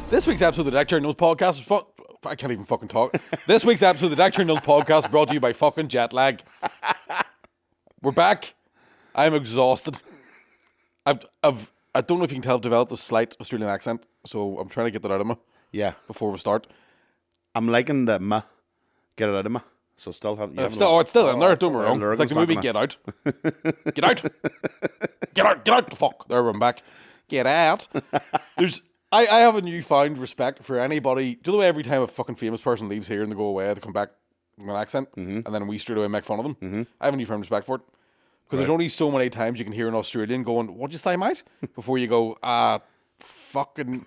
This week's episode of the Deck Chair Notes podcast is I can't even fucking talk. This week's episode of the Deck Chair Notes podcast is brought to you by fucking jet lag. We're back. I'm exhausted. I don't know if you can tell, I've developed a slight Australian accent, so I'm trying to get that out of me. Yeah. Before we start. I'm liking the get it out of me. So still have it's still in there, don't get me wrong. It's like the movie Get Out. Get out. Get out. Get out the fuck. There, I'm back. Get out. I have a newfound respect for anybody. Do you know the way every time a fucking famous person leaves here and they go away, they come back with an accent, and then we straight away make fun of them? I have a newfound respect for it. Because there's only so many times you can hear an Australian going, "What'd you say, mate?" Before you go, fucking,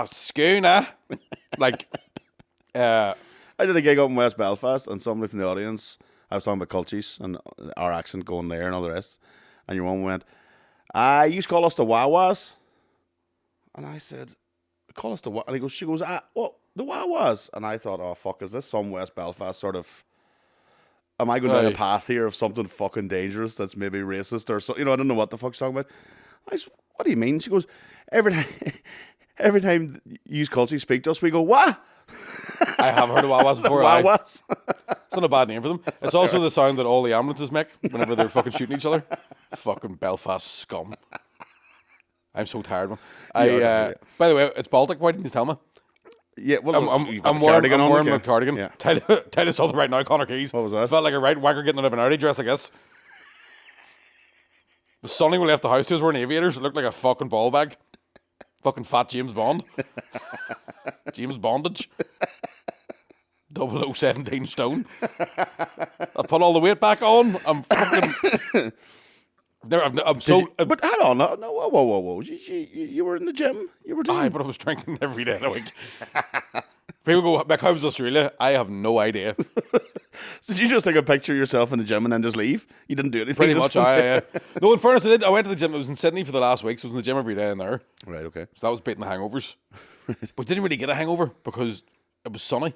schooner. Like, I did a gig up in West Belfast, and somebody from the audience, I was talking about cultures and our accent going there and all the rest, and your one went, you used to call us the Wawas. And I said, call us the what? And she goes, what? The Wawas? And I thought, oh, fuck, is this some West Belfast sort of, am I going down a path here of something fucking dangerous that's maybe racist or so? You know, I don't know what the fuck she's talking about. I said, what do you mean? She goes, every time you culture speak to us, we go, what? I have heard of Wawas before. Wawas? It's not a bad name for them. It's also the sound that all the ambulances make whenever they're fucking shooting each other. Fucking Belfast scum. I'm so tired, man. By the way, it's Baltic. Why didn't you tell me? Yeah, well, I'm wearing my cardigan. Yeah. Tell us something right now, Connor Keys. What was that? Felt like a right wanker getting out of an Audi dress, I guess. It was sunny when we left the house. He was wearing aviators. It looked like a fucking ball bag. Fucking fat James Bond. James Bondage. 0017 stone. I put all the weight back on. I'm fucking... But hang on, no, whoa. You were in the gym. You were doing... Aye, but I was drinking every day of the week. People go, back home to Australia. I have no idea. So you just take a picture of yourself in the gym and then just leave? You didn't do anything? Pretty much, aye. No, in fairness, I did. I went to the gym. I was in Sydney for the last week, so I was in the gym every day in there. Right, okay. So that was beating the hangovers. But didn't really get a hangover because it was sunny.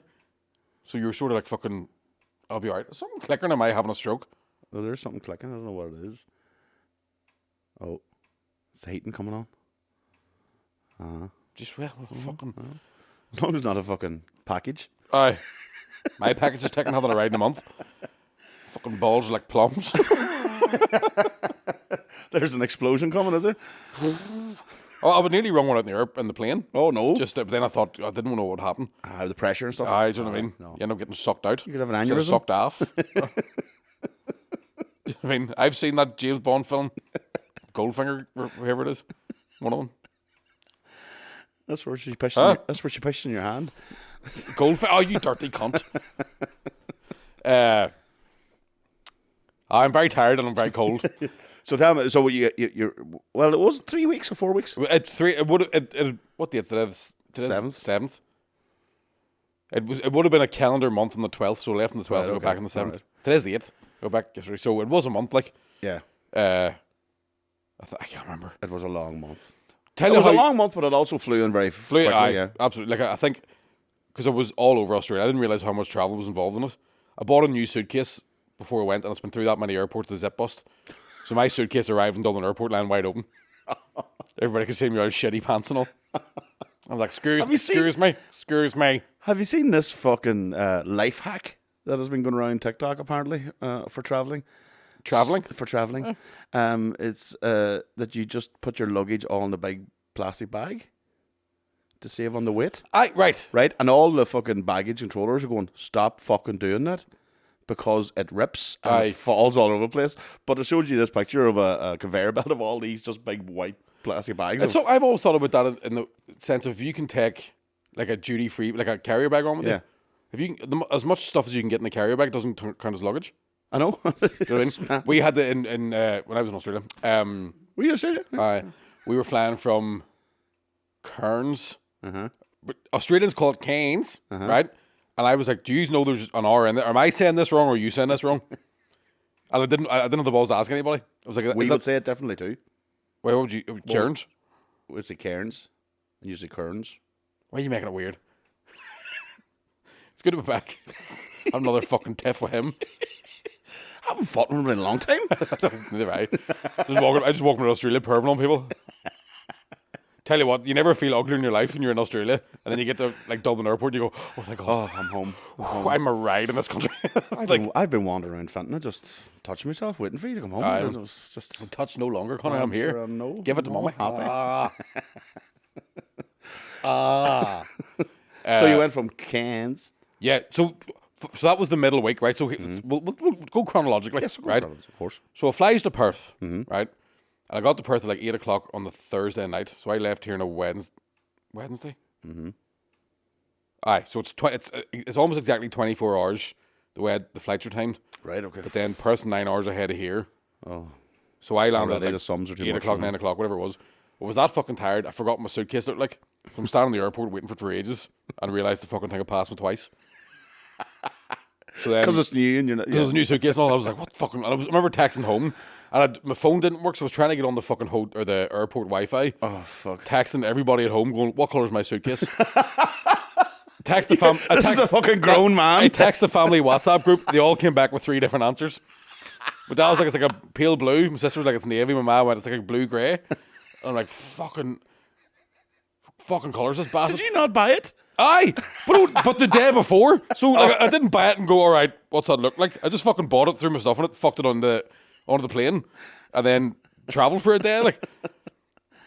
So you were sort of like fucking, I'll be alright. Something clicking, am I having a stroke? Oh, there's something clicking. I don't know what it is. Oh, is the heating coming on? Just, fucking... As long as it's not a fucking package. Aye. My package is taking having a ride in a month. Fucking balls are like plums. There's an explosion coming, is there? Oh, I would nearly run one out in the plane. Oh, no. But then I thought, I didn't know what would happen. The pressure and stuff. Aye, do you know what I mean? No. You end up getting sucked out. You could have an aneurysm. Sucked off. I mean, I've seen that James Bond film, Goldfinger, whoever it is. One of them. That's where she pushed. That's where she pushed in your hand. Goldfinger. Oh, you dirty cunt. I'm very tired and I'm very cold. So tell me. So you're well, it was 3 weeks or 4 weeks. It would. What date's today? Seventh. It would have been a calendar month on the 12th, so we left on the 12th to go back on the 7th. Right. Today's the 8th. Go back yesterday, so it was a month. Like, yeah. I can't remember. It was a long month. It was a long month, but it also flew in very quickly. Yeah, absolutely. Like I think because it was all over Australia, I didn't realize how much travel was involved in it. I bought a new suitcase before I went, and it's been through that many airports to zip bust. So my suitcase arrived in Dublin Airport, lying wide open. Everybody could see me out of shitty pants and all. I was like, "Excuse me." Have you seen this fucking life hack that has been going around TikTok apparently for traveling? For traveling. Yeah. It's that you just put your luggage all in a big plastic bag to save on the weight. Right. And all the fucking baggage controllers are going, stop fucking doing that because it rips and it falls all over the place. But it showed you this picture of a conveyor belt of all these just big white plastic bags. And so I've always thought about that in the sense of if you can take like a duty free, like a carrier bag on with you. If you can, as much stuff as you can get in a carrier bag doesn't count as luggage. I know. Do you know what I mean? We had it in when I was in Australia. Were you in Australia? We were flying from Cairns. But Australians call it Cairns, right? And I was like, do you know there's an R in there? Am I saying this wrong or are you saying this wrong? And I didn't have the balls to ask anybody. I was like, we would say it differently too. Wait, what would you? Cairns? We say Cairns. And you say Cairns. Why are you making it weird? It's good to be back. I'm another fucking tiff with him. I haven't fought one in a long time. Neither have I just walking around Australia perving on people. Tell you what, you never feel ugly in your life when you're in Australia, and then you get to like Dublin Airport, and you go, "Oh thank God, Oh, I'm home. I'm a ride in this country." I've been wandering around Fenton, just touching myself, waiting for you to come home. It was just touch no longer, Connor. I'm here. Sure, no, Give it to mommy. So you went from Cairns. Yeah, so that was the middle week, right? So we'll go chronologically, Yes, right? Of course. So it flies to Perth, right? And I got to Perth at like 8 o'clock on the Thursday night. So I left here on a Wednesday. Aye, so it's almost exactly 24 hours the way the flights are timed. Right. Okay. But then Perth 9 hours ahead of here. Oh. So I landed The at like sums are too 8 much o'clock, for me. 9 o'clock, whatever it was. I was that fucking tired. I forgot my suitcase looked like. So I'm standing in the airport waiting for ages and realised the fucking thing had passed me twice. So then, Because it's new and you're not. it was a new suitcase and all. I was like, what the fucking... And I remember texting home and my phone didn't work, so I was trying to get on the fucking the airport Wi-Fi. Oh, fuck. Texting everybody at home going, what colour is my suitcase? Text the family. This is a fucking grown man. I text the family WhatsApp group. They all came back with 3 different answers. My dad was like, it's like a pale blue. My sister was like, it's navy. My mom went, it's like a blue grey. I'm like, fucking colours, this bastard. Did you not buy it? Aye, but the day before. So like, I didn't buy it and go, all right, what's that look like? I just fucking bought it, threw my stuff in it, fucked it onto the plane, and then travelled for a day. Like,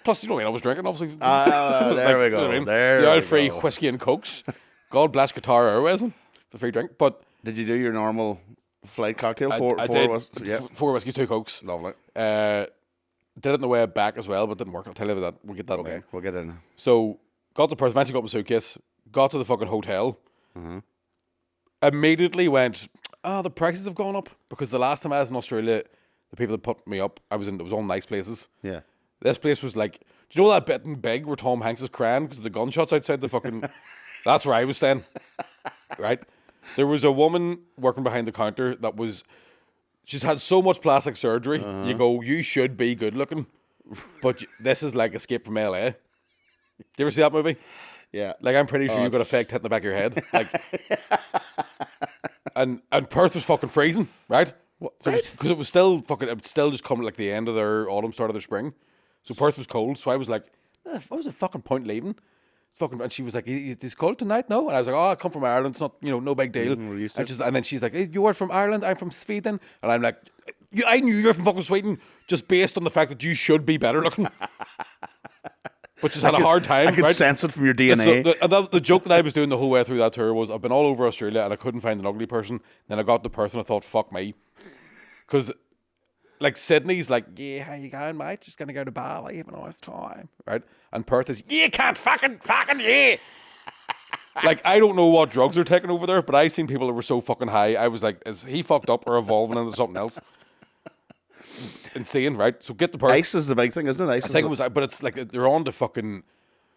plus, you know what I mean? I was drinking, obviously. There we go. You know what I mean? There the we old free go. whiskey and cokes. God bless Qatar Airways, the free drink. But Did you do your normal flight cocktail? I did. Yeah. 4 whiskeys, 2 cokes. Lovely. Did it on the way back as well, but it didn't work. I'll tell you about that. We'll get that Okay, later. we'll get in. So, got to Perth, eventually got my suitcase, got to the fucking hotel, immediately went, the prices have gone up. Because the last time I was in Australia, the people that put me up, it was all nice places. Yeah. This place was like, do you know that bit in Big where Tom Hanks is crying because of the gunshots outside the fucking... That's where I was staying. Right? There was a woman working behind the counter that was... She's had so much plastic surgery. You go, you should be good looking. But this is like Escape from LA. Do you ever see that movie? Yeah. Like, I'm pretty sure you've got a fake tit in the back of your head. Like, and Perth was fucking freezing, right? Because it was still just coming like the end of their autumn, start of their spring. So Perth was cold. So I was like, what was the fucking point leaving? And she was like, "It's cold tonight, no?" And I was like, "Oh, I come from Ireland. It's not, no big deal." We're used to it. And then she's like, hey, "You are from Ireland. I'm from Sweden." And I'm like, "I knew you're from fucking Sweden just based on the fact that you should be better looking." But just had a hard time. I could right? sense it from your DNA. The joke that I was doing the whole way through that tour was I've been all over Australia and I couldn't find an ugly person. Then I got to Perth and I thought, fuck me. Because, like, Sydney's like, yeah, how you going, mate? Just going to go to Bali, have a nice time. Right? And Perth is, yeah, can't fucking, yeah. Like, I don't know what drugs they're taking over there, but I seen people that were so fucking high. I was like, is he fucked up or evolving into something else? Insane, right? So get the Perth. Ice is the big thing, isn't it? Ice I think it was, but it's like they're on the fucking.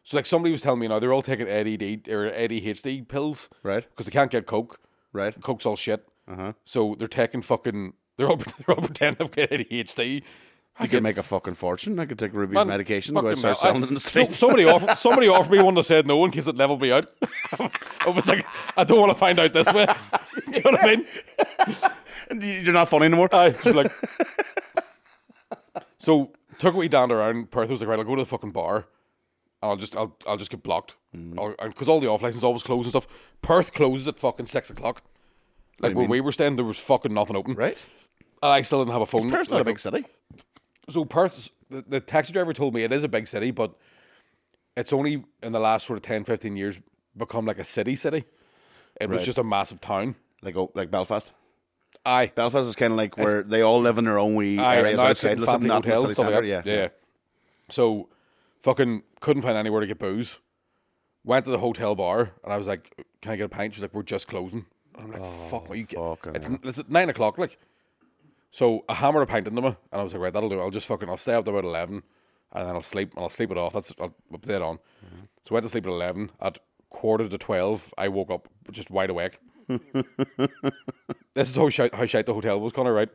So like somebody was telling me now they're all taking ADHD pills, Right. Because they can't get coke. Right. Coke's all shit. So they're taking fucking. They're all pretending they've got ADHD. I could make a fucking fortune. I could take Ruby's medication and go and start hell, selling it in the streets. Somebody offered me one that said no in case it leveled me out. I was like, I don't want to find out this way. Do you know what I mean? You're not funny anymore. Like. So took me down around Perth. I was like, right, I'll go to the fucking bar. And I'll just get blocked. Because all the off license always close and stuff. Perth closes at fucking 6 o'clock. Like where we were staying, there was fucking nothing open. Right. And I still didn't have a phone. Perth's not a big city. So Perth, the taxi driver told me it is a big city, but it's only in the last sort of 10, 15 years become like a city. It was just a massive town. Like Belfast. Aye. Belfast is kind of like where they all live in their own wee areas now it's outside. getting fancy Not in the hotels, city stuff centre. like that. Yeah. So fucking couldn't find anywhere to get booze. Went to the hotel bar and I was like, "Can I get a pint?" She's like, "We're just closing." And I'm like, "Fuck, what you get?" It's at 9 o'clock, like. So I hammered a pint into me, and I was like, "Right, that'll do. I'll stay up to about 11, and then I'll sleep it off. I'll put that on." So I went to sleep at 11. At 11:45, I woke up just wide awake. This is how shite the hotel was, Connor. Right?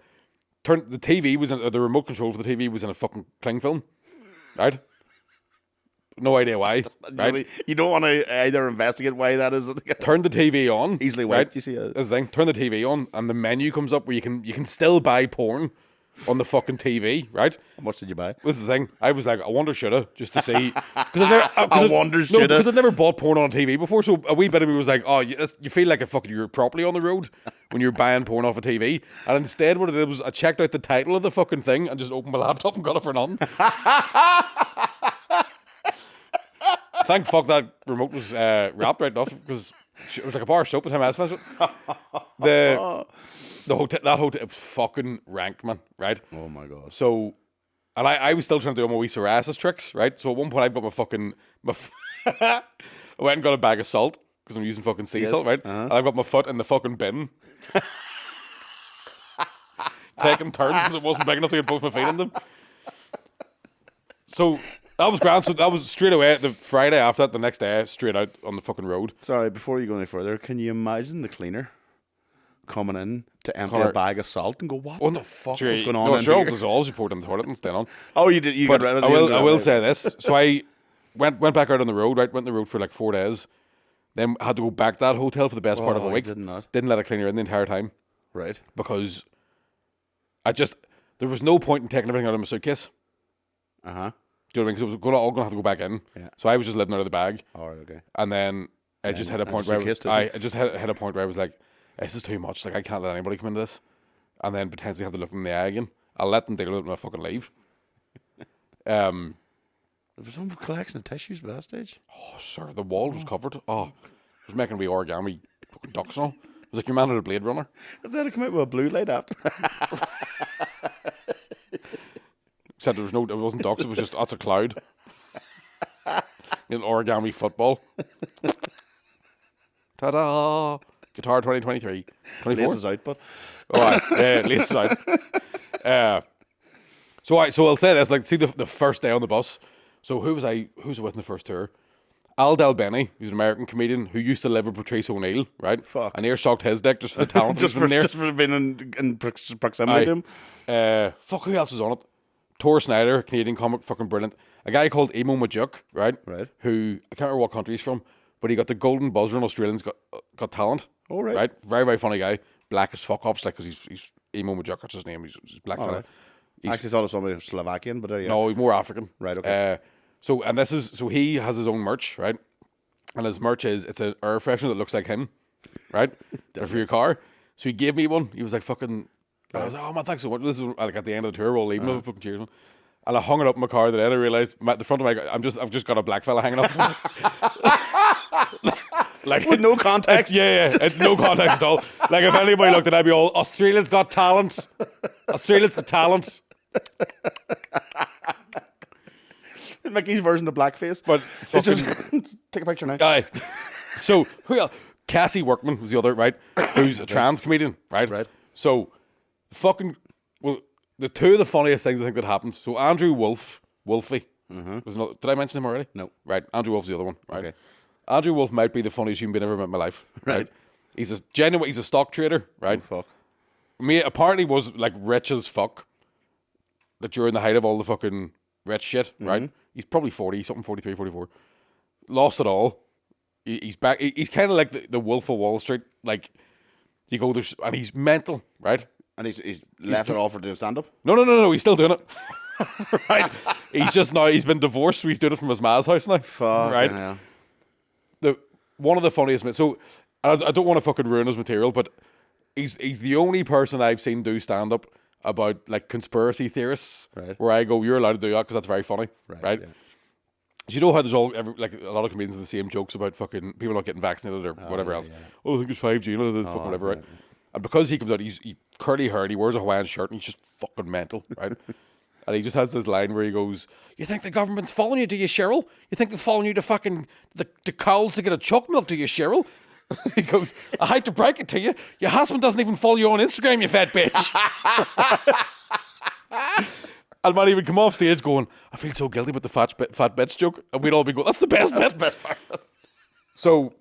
The TV was in the remote control for the TV was in a fucking cling film, right? no idea why. Right? You don't want to either investigate why that is. Turn the TV on. Easily white, right? You see. That's the thing. Turn the TV on, and the menu comes up where you can still buy porn on the fucking TV, right? How much did you buy? This is the thing. I was like, I wonder shoulda, just to see. Because I've never bought porn on TV before, so a wee bit of me was like, oh, you feel like you're properly on the road when you're buying porn off a TV. And instead what it did was I checked out the title of the fucking thing and just opened my laptop and got it for nothing. Thank fuck that remote was wrapped right enough, because it was like a bar of soap by the time I was finished with it. That hotel was fucking rank, man, right? Oh my god. So, and I was still trying to do all my wee psoriasis tricks, right? So at one point I got I went and got a bag of salt, because I'm using fucking sea salt, right? And I got my foot in the fucking bin. Taking turns because it wasn't big enough to get both my feet in them. So that was grand. So that was straight away, the Friday after that, the next day, straight out on the fucking road. Sorry, before you go any further, can you imagine the cleaner coming in to empty a bag of salt and go, what the fuck was going on? No, sure, all dissolves, you poured in the toilet and stayed on. Oh, you did. You got rid of it. I will say this. So I went back out on the road, right? Went on the road for like 4 days. Then had to go back to that hotel for the best part of a week. Didn't let a cleaner in the entire time. Right. Because there was no point in taking everything out of my suitcase. Do you know what I mean? Because it was all going to have to go back in. Yeah. So I was just living out of the bag. All right, okay. And then I just hit a point where I was like, this is too much. Like, I can't let anybody come into this. And then potentially have to look them in the eye again. I'll let them deal with it when I fucking leave. There was some collection of tissues by that stage. Oh, sir. The wall was covered. Oh, it was making me origami fucking ducks and all. It was like your man had a Blade Runner. If they had to come out with a blue light after. Except it wasn't ducks. It was just, that's a cloud. An origami football. Ta-da! Guitar 2023. 24? Lace is out, but... All right, lace is out. So I'll say this, like, see the first day on the bus. So who was I with in the first tour? Al Del Benny, who's an American comedian who used to live with Patrice O'Neill, right? Fuck. And he sucked his dick just for the talent. just for being in proximity to him. Fuck, who else was on it? Tor Snyder, Canadian comic, fucking brilliant. A guy called Emo Majuk, right? Right. Who, I can't remember what country he's from, but he got the Golden Buzzer in Australians Got Talent. Oh, right. Right? Very, very funny guy. Black as fuck, obviously, because he's Emo Majuk, that's his name. He's black fella. Right. Actually, thought it was somebody Slovakian, but yeah. No, he's more African. Right, okay. So he has his own merch, right? And his merch it's an air freshener that looks like him, right? For your car. So he gave me one. He was like, fucking... And I was like, oh man, thanks so much. This is like at the end of the tour, we're all leaving. Fucking cheers, man. And I hung it up in my car. Then I realized the front of my... I've just got a black fella hanging up. Like with no context. Yeah, it's no context at all. Like if anybody looked at it, I'd be all, Australia's got talent. Australia's got talent. Mickey's version of blackface. But just take a picture now. Aye. So who else? Cassie Workman was the other, right? Who's a trans comedian, right? Right. So the two of the funniest things I think that happened. So Andrew Wolfie, was another, did I mention him already? No. Right. Andrew Wolf's the other one. Right. Okay. Andrew Wolf might be the funniest human being I've ever met in my life. Right. He's a stock trader, right? Oh, fuck. Apparently was like rich as fuck. That during the height of all the fucking rich shit, right? He's probably 40, something 43, 44. Lost it all. He's back. He's kind of like the Wolf of Wall Street. Like, you go there, and he's mental, right? And he's left it all for doing stand up? No. He's still doing it. Right? He's been divorced, so he's doing it from his ma's house now. Fuck. Right? Yeah. One of the funniest men. So, I don't want to fucking ruin his material, but he's the only person I've seen do stand up about like conspiracy theorists, right? Where I go, you're allowed to do that because that's very funny, right? Yeah. Do you know how there's like a lot of comedians have the same jokes about fucking people not getting vaccinated or whatever else? Yeah. Oh, I think it's 5G, fucking whatever, right? And because he comes out, he's curly haired, he wears a Hawaiian shirt, and he's just fucking mental, right? And he just has this line where he goes, "You think the government's following you, do you, Cheryl? You think they're following you to fucking the cows to get a choc milk, do you, Cheryl?" He goes, "I hate to break it to you, your husband doesn't even follow you on Instagram, you fat bitch." And man, he would come off stage going, "I feel so guilty with the fat bitch joke," and we'd all be going, "That's the best bit." So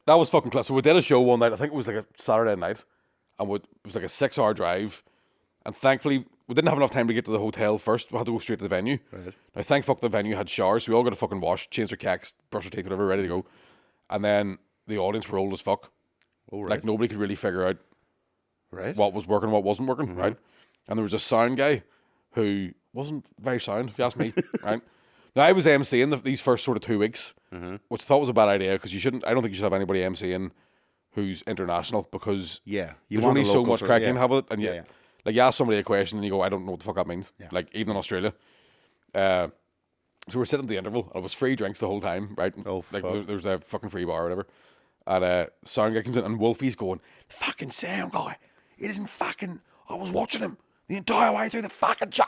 that was fucking class. So we did a show one night. I think it was like a Saturday night, and it was like a 6-hour drive. And thankfully, we didn't have enough time to get to the hotel first. We had to go straight to the venue. Right. Now, thank fuck the venue had showers. So we all got a fucking wash, changed our cacks, brushed our teeth, whatever, ready to go. And then the audience were old as fuck. Oh, right. Like, nobody could really figure out right. what was working, what wasn't working, right? And there was a sound guy who wasn't very sound, if you ask me, right? Now, I was MCing these first sort of 2 weeks, which I thought was a bad idea because I don't think you should have anybody MCing who's international because there's only so much crack you can have with it. And like, you ask somebody a question and you go, I don't know what the fuck that means. Yeah. Like, even in Australia. So we're sitting at the interval and it was free drinks the whole time, right? Oh, like, there was a fucking free bar or whatever. And sound guy comes in and Wolfie's going, fucking sound guy, he didn't fucking, I was watching him the entire way through the fucking show.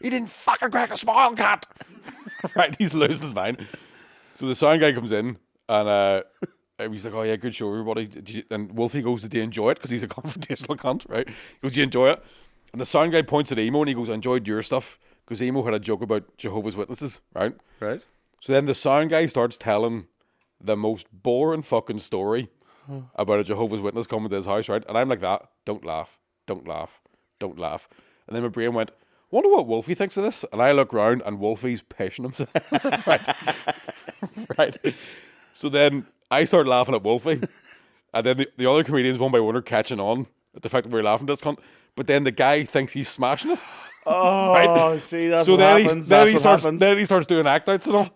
He didn't fucking crack a smile, cat. Right, he's losing his mind. So the sound guy comes in and he's like, oh yeah, good show, everybody. And Wolfie goes, did you enjoy it? Because he's a confrontational cunt, right? He goes, did you enjoy it? And the sound guy points at Emo and he goes, I enjoyed your stuff. Because Emo had a joke about Jehovah's Witnesses, right? Right. So then the sound guy starts telling the most boring fucking story about a Jehovah's Witness coming to his house, right? And I'm like that, don't laugh, don't laugh, don't laugh. And then my brain went, wonder what Wolfie thinks of this? And I look round and Wolfie's pissing himself. Right. Right. So then I start laughing at Wolfie. And then the other comedians, one by one, are catching on at the fact that we're laughing at this cunt. But then the guy thinks he's smashing it. Oh, right? See, that's so what then happens. Then he starts doing act outs and all.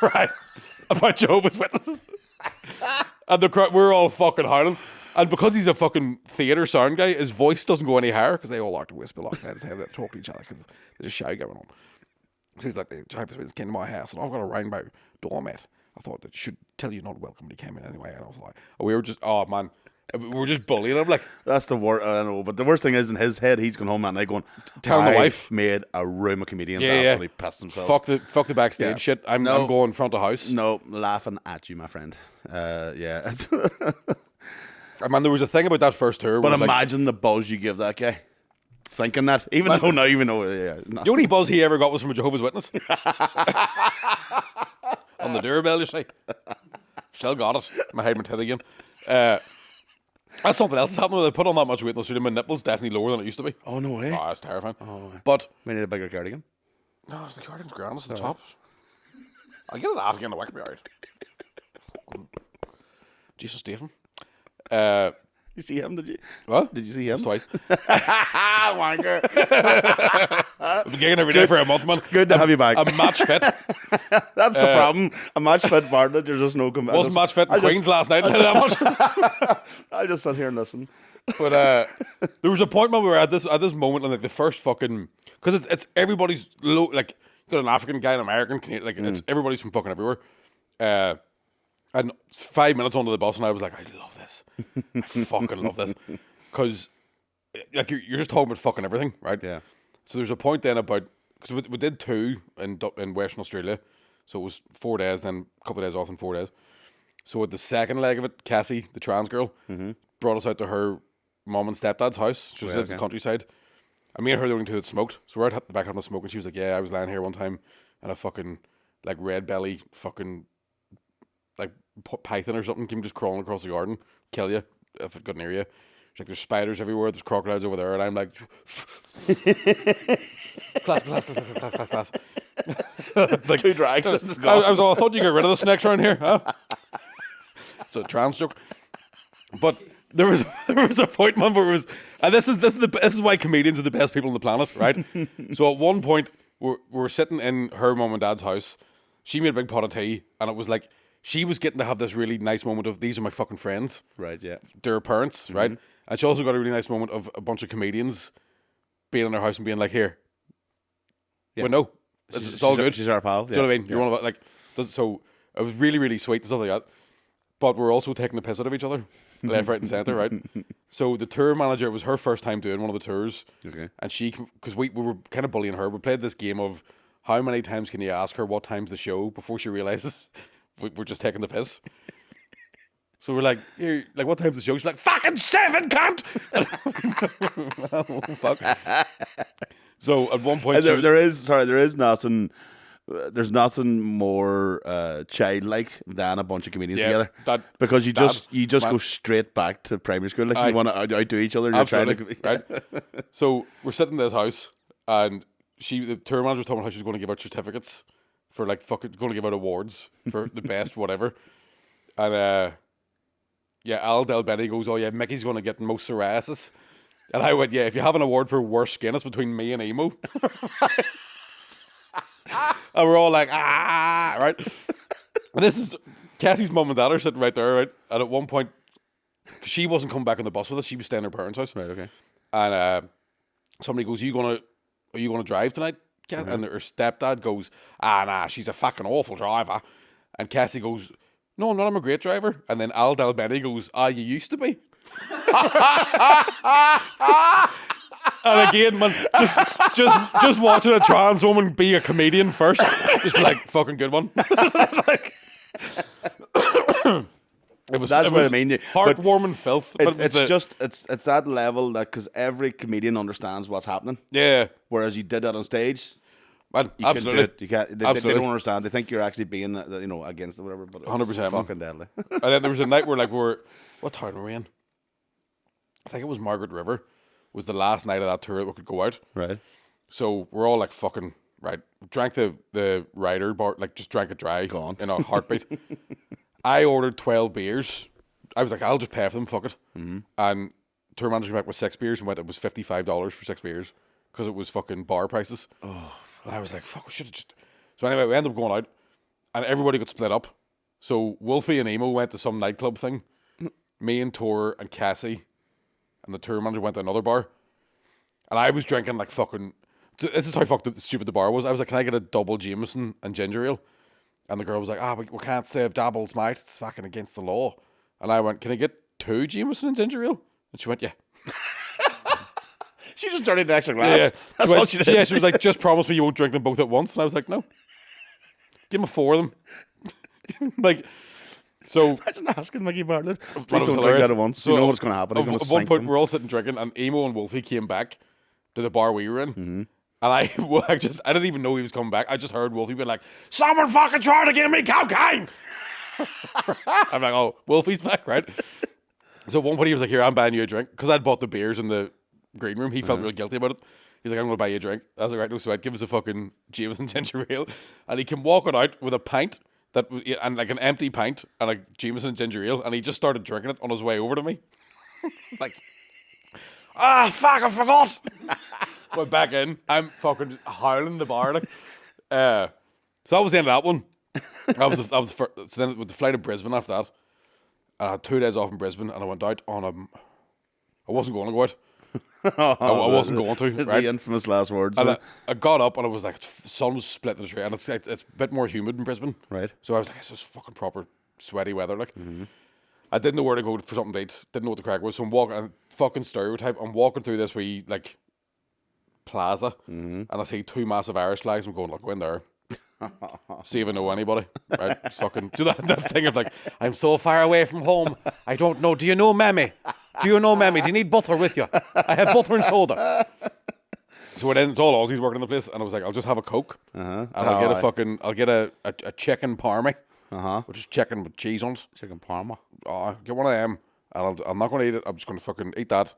Right. About Jehovah's Witnesses. And the crowd, we're all fucking howling. And because he's a fucking theatre sound guy, his voice doesn't go any higher because they all like to whisper like that. They talk to each other because there's a show going on. So he's like, the Jehovah's Witness came to my house and I've got a rainbow doormat. I thought it should tell you not welcome when he came in anyway. And I was like, we were just, oh man, we were just bullying him. Like, that's the worst. I know, but the worst thing is in his head, he's going home that night going, telling the wife, made a room of comedians absolutely pissed themselves. Fuck the backstage shit. I'm going front of house. No, laughing at you, my friend. Yeah. Man, there was a thing about that first tour. But imagine the buzz you give that guy. Thinking that, even though, the only buzz he ever got was from a Jehovah's Witness. On the doorbell, you see. Still got it. My head, my head again. That's something else happened. They put on that much weight in Australia. My nipples definitely lower than it used to be. Oh, no way. Oh, that's terrifying. Oh, but we need a bigger cardigan. No, the cardigan's grand. It's the top. I'll get it off again to whack me out. Jesus, Stephen. You see him? Did you? What? Did you see him? Twice. Wanker. I've been gigging every day for a month, man. Good to have you back. I'm match fit. That's the problem. A match fit partner, there's just no combat. Wasn't match fit in Queens last night. That much. I just sit here and listen. But there was a point when we were at this moment, and like the first fucking, because it's everybody's like, you got an African guy, an American, Canadian, like it's everybody's from fucking everywhere. And 5 minutes onto the bus, and I was like, I love this. I fucking love this. Because, like, you're just talking about fucking everything, right? Yeah. So there's a point then about, because we did 2 in Western Australia. So it was 4 days, then a couple of days off in 4 days. So at the second leg of it, Cassie, the trans girl, brought us out to her mum and stepdad's house. She lives in the countryside. And me and her were the only two that smoked. So we're out at the back having a smoke, and she was like, yeah, I was lying here one time, and a fucking, like, red belly fucking, like, python or something came just crawling across the garden, kill you if it got near you. She's like, there's spiders everywhere, there's crocodiles over there, and I'm like, class. Like, 2 drags. I thought you got rid of the snakes around here, huh? It's a trans joke. But there was a point, man, where it was, and this is why comedians are the best people on the planet, right? So at one point, we're sitting in her mum and dad's house. She made a big pot of tea, and it was like, she was getting to have this really nice moment of, these are my fucking friends. Right, yeah. Their parents, right? And she also got a really nice moment of a bunch of comedians being in her house and being like, here. Yeah. Well, no. It's all good. She's our pal. Do you know what I mean? You're one of like, so it was really, really sweet and stuff like that. But we're also taking the piss out of each other, left, right, and centre, right? So the tour manager, it was her first time doing one of the tours. Okay. And she, because we were kind of bullying her, we played this game of how many times can you ask her what time's the show before she realises we're just taking the piss. So we're like, here, like, what time's the show? She's like, fucking 7, cunt! Oh, fuck. So at one point, there is nothing there's nothing more childlike than a bunch of comedians together. Because you just go straight back to primary school. Like you want to outdo each other. And Absolutely, right? So we're sitting in this house, and the tour manager was talking about how she was going to give out certificates for like going to give out awards for the best whatever. And Al Del Benny goes, "Oh yeah, Mickey's going to get most psoriasis." And I went, "Yeah, if you have an award for worst skin, it's between me and Emo." And we're all like, right? And this is Cassie's mum and dad are sitting right there, right? And at one point, she wasn't coming back on the bus with us. She was staying at her parents' house. Right, okay. And somebody goes, are you gonna drive tonight, Cass? Mm-hmm. And her stepdad goes, nah, she's a fucking awful driver. And Cassie goes, "No, I'm not, I'm a great driver." And then Al Del Benny goes, "You used to be." And again, man, just watching a trans woman be a comedian first, just be like, fucking good one. It was what I mean. Heartwarming filth. It's that level that because every comedian understands what's happening. Yeah. Whereas you did that on stage. Man, absolutely. Do it. You can't. They don't understand. They think you're actually being, against it, whatever. But 100%. Fucking deadly. And then there was a night where what town were we in? I think it was Margaret River. Was the last night of that tour that we could go out. Right. So we're all like fucking right. Drank the Ryder bar, like just drank it dry. Gone. In a heartbeat. I ordered 12 beers. I was like, I'll just pay for them, fuck it. Mm-hmm. And tour manager came back with 6 beers and went, it was $55 for 6 beers because it was fucking bar prices. Oh. And I was like, fuck, we should have just. So anyway, we ended up going out and everybody got split up. So Wolfie and Emo went to some nightclub thing. Me and Tor and Cassie and the tour manager went to another bar. And I was drinking like fucking. This is how fucked up stupid the bar was. I was like, can I get a double Jameson and ginger ale? And the girl was like, we can't save doubles, mate. It's fucking against the law. And I went, can I get 2 Jameson and ginger ale? And she went, yeah. She just turned an extra glass. Yeah. That's all she did. Yeah, she was like, just promise me you won't drink them both at once. And I was like, no. Give me 4 of them. Like, so. Imagine asking Mickey Bartlett. Please don't drink that at once. So you know what's going to happen. At one point, we're all sitting drinking, and Emo and Wolfie came back to the bar we were in. Mm-hmm. And I didn't even know he was coming back. I just heard Wolfie being like, "Someone fucking trying to give me cocaine." I'm like, oh, Wolfie's back, right? So at one point he was like, "Here, I'm buying you a drink," because I'd bought the beers in the green room. He felt really guilty about it. He's like, "I'm going to buy you a drink." I was like, "Right, no sweat. Give us a fucking Jameson ginger ale." And he came walking out with a pint and like an empty pint and a Jameson ginger ale, and he just started drinking it on his way over to me. Like, fuck, I forgot. Went back in. I'm fucking howling in the bar. Like, so that was the end of that one. So then with the flight to Brisbane after that, and I had 2 days off in Brisbane, and I went out on I wasn't going to go out. I wasn't going to. Right? The infamous last words. And I got up and I was like, the sun was split in the tree, and it's a bit more humid in Brisbane. Right. So I was like, it's just fucking proper sweaty weather. Like, I didn't know where to go for something to eat. Didn't know what the crack was. So I'm walking, fucking stereotype. I'm walking through this wee like plaza, and I see 2 massive Irish flags. I'm going, look, go in there. See if I know anybody. Right? Just fucking do that thing of like, I'm so far away from home. I don't know. Do you know Mammy? Do you you need butter with you? I have butter and soda. So it's all Aussies working in the place, and I was like, I'll just have a Coke, and I'll get a chicken parmy, which is chicken with cheese on it. Chicken parma. Get one of them, and I'm not going to eat it. I'm just going to fucking eat that,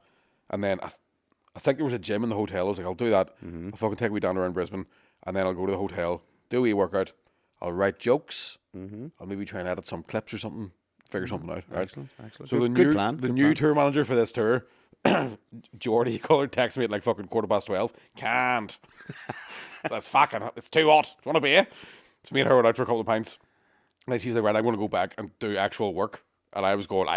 and then I think there was a gym in the hotel. I was like, I'll do that. I'll fucking take me down around Brisbane, and then I'll go to the hotel, do a wee workout. I'll write jokes. I'll maybe try and edit some clips or something. Figure something out. Right? Excellent. So the new tour manager for this tour, Geordie Colour, texts me at like fucking 12:15. Can't. That's fucking. It's too hot. Do you want a beer? So me and her went out for a couple of pints. And then she's like, right, I'm going to go back and do actual work. And I was going,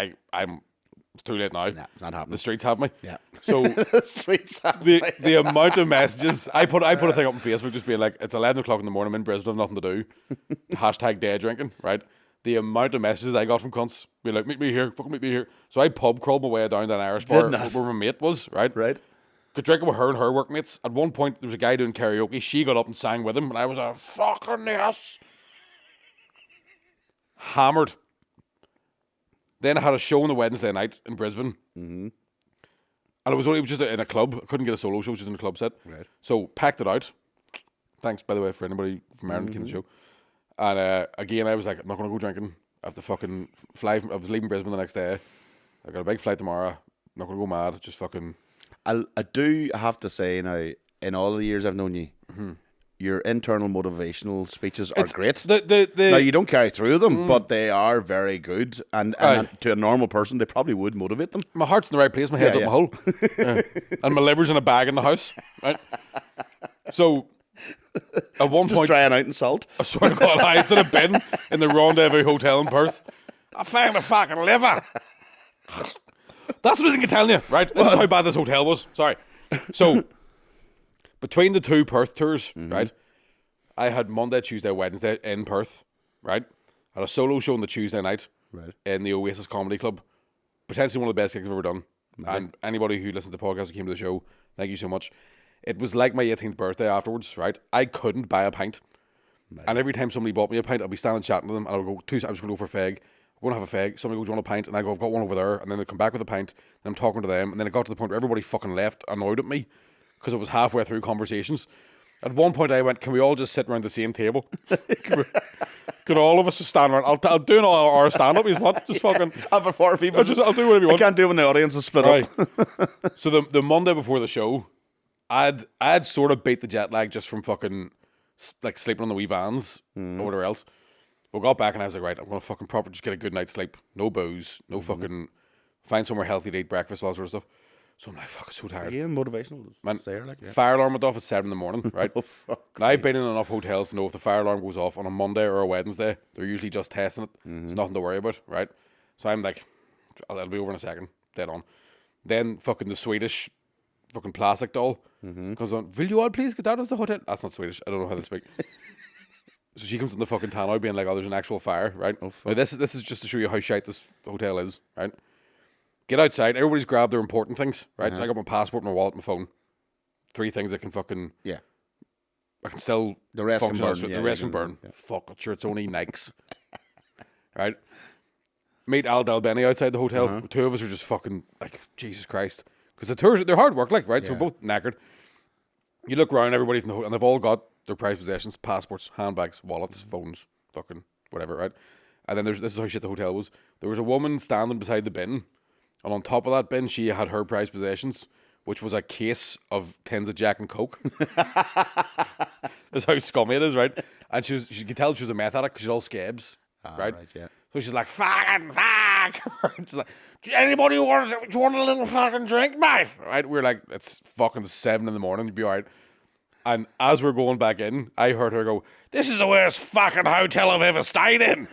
it's too late now. Nah, it's not happening. The streets have me. Yeah. So the streets have me. The amount of messages I put a thing up on Facebook just being like, it's 11 o'clock in the morning. I'm in Brisbane, I've nothing to do. Hashtag day drinking. Right. The amount of messages I got from cunts being like, meet me here, fucking meet me here. So I pub crawled my way down to an Irish bar where my mate was. Right. Right. Got drinking with her and her workmates. At one point, there was a guy doing karaoke. She got up and sang with him, and I was a fucking yes. Hammered. Then I had a show on the Wednesday night in Brisbane. And it was just in a club. I couldn't get a solo show, just in a club set. Right. So packed it out. Thanks, by the way, for anybody from Ireland came to the show. And again, I was like, I'm not going to go drinking. I have to fucking fly. I was leaving Brisbane the next day. I got a big flight tomorrow. I'm not going to go mad. Just fucking... I do have to say now, in all the years I've known you, your internal motivational speeches are great. Now, you don't carry through them, but they are very good. And to a normal person, they probably would motivate them. My heart's in the right place. My head's up my hole. And my liver's in a bag in the house. Right? So, at one point... drying out in salt. I swear to God, it's in a bin in the Rendezvous Hotel in Perth. I found a fucking liver. That's what I didn't tell you, right? This is how bad this hotel was. Sorry. So... Between the 2 Perth tours, right, I had Monday, Tuesday, Wednesday in Perth, right? I had a solo show on the Tuesday night in the Oasis Comedy Club. Potentially one of the best gigs I've ever done. And anybody who listened to the podcast who came to the show, thank you so much. It was like my 18th birthday afterwards, right? I couldn't buy a pint. And every time somebody bought me a pint, I'd be standing chatting to them, and I would go, I was going to go for a fag. I'm going to have a fag. Somebody goes, do you want a pint? And I go, I've got one over there. And then they come back with a pint. And I'm talking to them. And then it got to the point where everybody fucking left annoyed at me, because it was halfway through conversations. At one point I went, can we all just sit around the same table? Could all of us just stand around? I'll do an hour stand-up. He's what? Just fucking... I'll do whatever you want. I can't do it when the audience is split up. So the Monday before the show, I'd sort of beat the jet lag just from fucking like sleeping on the wee vans or whatever else. We got back and I was like, right, I'm going to fucking just get a good night's sleep. No booze, no fucking... Find somewhere healthy to eat breakfast, all that sort of stuff. So I'm like, fuck, I'm so tired. Again, motivational. Man, fire alarm went off at 7 in the morning, right? Now, I've been in enough hotels to know if the fire alarm goes off on a Monday or a Wednesday, they're usually just testing it. It's nothing to worry about, right? So I'm like, it'll be over in a second, dead on. Then fucking the Swedish fucking plastic doll comes on, will you all please get down to the hotel? That's not Swedish, I don't know how to speak. So she comes in the fucking tannoy being like, oh, there's an actual fire, right? Now, this is just to show you how shite this hotel is, right? Get outside. Everybody's grabbed their important things, right? I got my passport, my wallet, my phone. 3 things that can fucking... Yeah. I can still... The rest can burn. The rest can burn. Yeah. Fuck, I'm sure it's only Nikes. Right? Meet Al Dalbeni outside the hotel. The 2 of us are just fucking like, Jesus Christ. Because the tours, they're hard work, like, right? So we're both knackered. You look around, everybody from the hotel, and they've all got their prized possessions, passports, handbags, wallets, phones, fucking whatever, right? And then this is how shit the hotel was. There was a woman standing beside the bin. And on top of that bin, she had her prized possessions, which was a case of tins of Jack and Coke. That's how scummy it is, right? And you could tell she was a meth addict because she's all scabs, right? Yeah. So she's like, fucking fuck. She's like, anybody do you want a little fucking drink, mate? Right? We're like, it's fucking 7 in the morning, you'd be all right. And as we're going back in, I heard her go, this is the worst fucking hotel I've ever stayed in.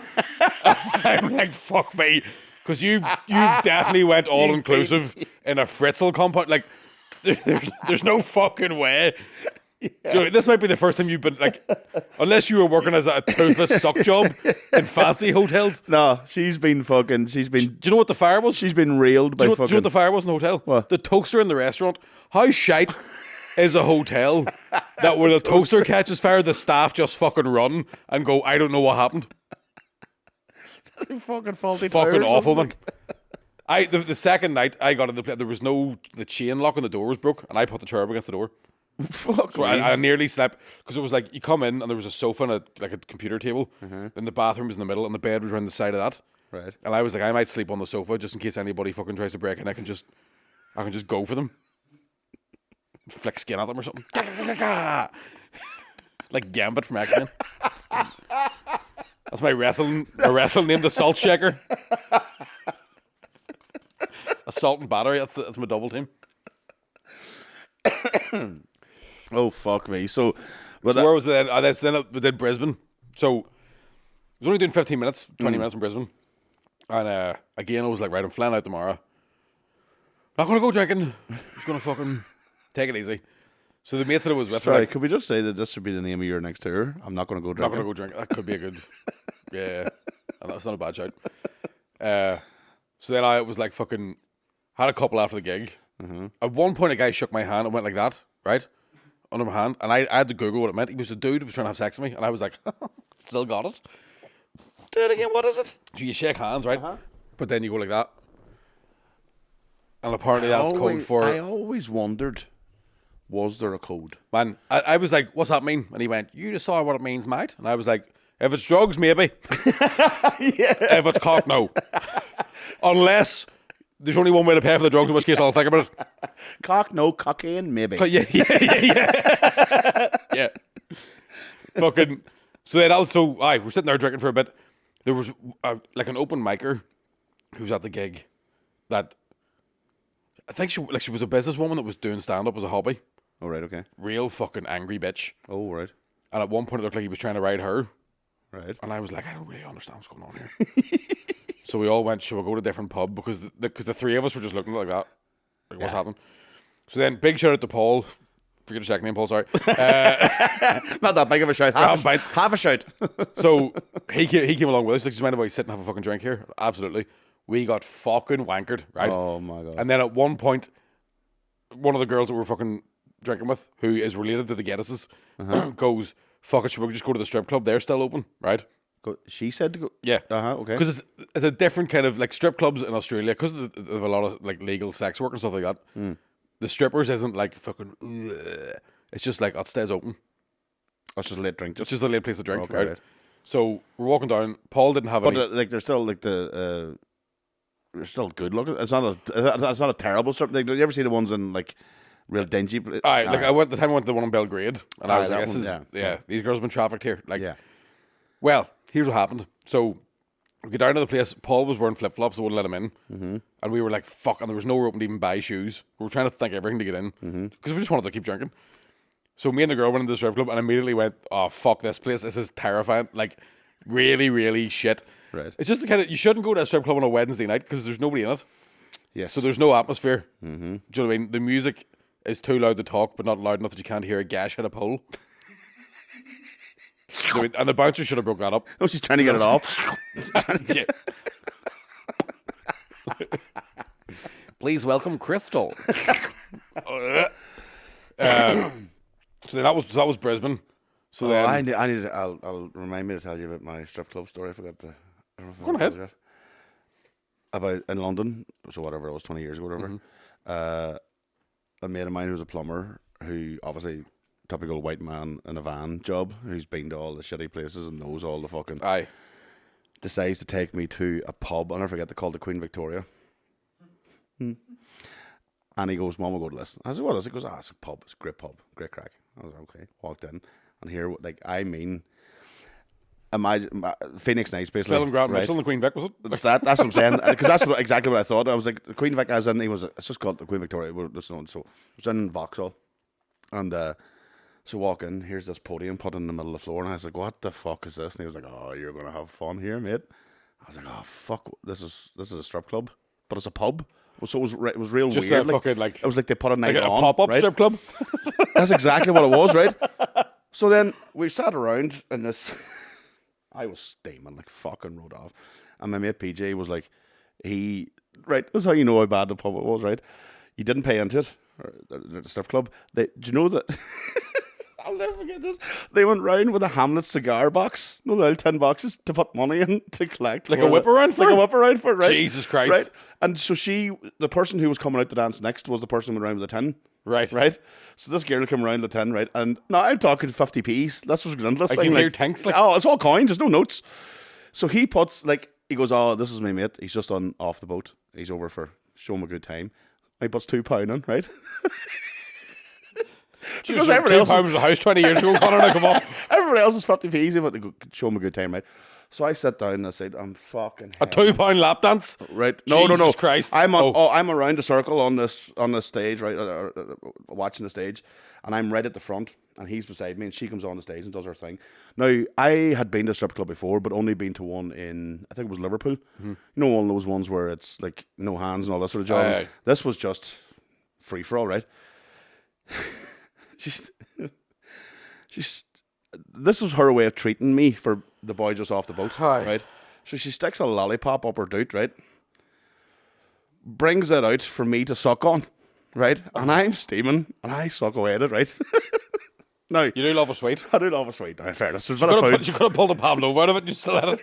I'm like, fuck me. Because you definitely went all inclusive in a Fritzl compound. Like, there's no fucking way. Yeah. You know, this might be the first time you've been like, unless you were working as a toothless suck job in fancy hotels. No, she's been. Do you know what the fire was? She's been railed by fucking. Do you know what the fire was in the hotel? What? The toaster in the restaurant. How shite is a hotel that when a toaster catches fire, the staff just fucking run and go, I don't know what happened. Fucking faulty. Fucking awful, man. The second night I got in there was the chain lock on the door was broke, and I put the chair up against the door. Fuck. So I nearly slept because it was like you come in and there was a sofa and a computer table, and the bathroom was in the middle, and the bed was around the side of that. Right. And I was like, I might sleep on the sofa just in case anybody fucking tries to break in. I can just go for them, flick skin at them or something, like Gambit from X-Men. That's my wrestling name, the Salt Shaker. Assault and Battery, that's my double team. Oh, fuck me. So where was it then? Then we did Brisbane. So I was only doing 15 minutes, 20 minutes in Brisbane. And again, I was like, right, I'm flying out tomorrow. Not going to go drinking. Just going to fucking take it easy. So the mates that I was with... Sorry, could we just say that this should be the name of your next tour? I'm not going to go drinking. Not going to go drinking. That could be a good... yeah. That's not a bad shout. So then I was like fucking... Had a couple after the gig. At one point, a guy shook my hand and went like that, right? Under my hand. And I had to Google what it meant. He was a dude who was trying to have sex with me. And I was like, still got it. Do it again. What is it? So you shake hands, right? But then you go like that. And apparently that's code for... I always wondered Was there a code? Man, I was like, what's that mean? And he went, you just saw what it means, mate. And I was like, if it's drugs, maybe. If it's cock, no. Unless there's only one way to pay for the drugs, in which case I'll think about it. Cock, no. Cocaine, maybe. Yeah. Yeah. Fucking. So then also, we're sitting there drinking for a bit. There was like an open micer who was at the gig that I think she was a businesswoman that was doing stand-up as a hobby. Oh, right, okay. Real fucking angry bitch. Oh, right. And at one point it looked like he was trying to ride her. Right. And I was like, I don't really understand what's going on here. So we all went, should we go to a different pub? Because the three of us were just looking like that. Like, what's happening? So then, big shout out to Paul. Forget to check name, Paul, sorry. Not that big of a shout. Half a shout. So he came along with us. Like, just mind if I sit and have a fucking drink here? Absolutely. We got fucking wankered, right? Oh, my God. And then at one point, one of the girls that we're fucking drinking with, who is related to the Geddeses, goes, fuck it, should we just go to the strip club? They're still open, right? She said to go? Yeah. Okay. Because it's a different kind of, like, strip clubs in Australia, because of a lot of, like, legal sex work and stuff like that. The strippers isn't, like, fucking, it's just, like, it stays open. Oh, it's just a late drink. It's just a late place to drink, okay, right? So we're walking down. Paul didn't have any. But, like, they're still, like, they're still good looking. It's not a terrible strip. Like, you ever see the ones in, like, real dingy? Like, I went to the one in Belgrade, and I was like, these girls have been trafficked here. Like, well, here's what happened. So we get down to the place. Paul was wearing flip-flops, so we wouldn't let him in. And we were like, fuck, and there was nowhere open to even buy shoes. We were trying to think everything to get in, because we just wanted to keep drinking. So me and the girl went into the strip club and immediately went, oh, fuck this place. This is terrifying. Like, really, really shit. Right. It's just the kind of, you shouldn't go to a strip club on a Wednesday night because there's nobody in it. Yes. So there's no atmosphere. Do you know what I mean? The music is too loud to talk, but not loud enough that you can't hear a gash hit a pole. And the bouncer should have broke that up. Oh, she's trying to get it off. Please welcome Crystal. So that was Brisbane. So then I'll remind me to tell you about my strip club story. I forgot to. Go ahead. About in London, so whatever it was, 20 years ago, whatever. A mate of mine who was a plumber, who obviously typical white man in a van job, who's been to all the shitty places and knows all the fucking. Decides to take me to a pub. I'll never forget. They called the Queen Victoria. And he goes, Mom, we'll go to this. I said, what is it? He goes, it's a pub. It's a great pub. Great crack. I was like, okay. Walked in. And here, like, imagine Phoenix Nights, basically. Still in Grand Mitchell and Queen Vic, was it? That's what I'm saying. Because that's exactly what I thought. I was like, the Queen Vic, as in, it's just called the Queen Victoria. So it was in Vauxhall. And so walk in, here's this podium put in the middle of the floor. And I was like, what the fuck is this? And he was like, oh, you're going to have fun here, mate. I was like, oh, fuck, this is a strip club. But it's a pub. So it was real just weird. Fucking, like, it was like they put a night like on. A pop-up strip club? That's exactly what it was, right? So then we sat around in this. I was steaming, like fucking rode off. And my mate PJ was like, right, this is how you know how bad the pub was, right? You didn't pay into it, or the strip club. Do you know that? I'll never forget this. They went round with a Hamlet cigar box, the old tin boxes, to put money in to collect. Like a whip around for it? Like a whip around for it, right? Jesus Christ. Right? And so the person who was coming out to dance next was the person who went around with the tin. Right. Right? So this girl came around the tin, right? And now I'm talking 50p's. This was relentless. I can hear tanks. Like, oh, it's all coins. There's no notes. So he puts, he goes, oh, this is my mate. He's just off the boat. He's over for show him a good time. He puts £2 in, right? Because everybody else was a house 20 years ago, Connor. Now, come on. Everybody else is 50p's. He went to show him a good time, right? So I sat down and I said, I'm fucking a £2 lap dance? Right. No. Jesus Christ. I'm around a circle on this stage, right? Watching the stage. And I'm right at the front. And he's beside me. And she comes on the stage and does her thing. Now, I had been to a strip club before, but only been to one in, I think it was Liverpool. You know, one of those ones where it's like no hands and all that sort of job. This was just free for all, right? This was her way of treating me for the boy just off the boat, right? So she sticks a lollipop up her doot, right? Brings it out for me to suck on, right? And I'm steaming, and I suck away at it, right? Now, you do love a sweet. I do love a sweet, in fairness. You could have pulled a Pavlova out of it and you still had it.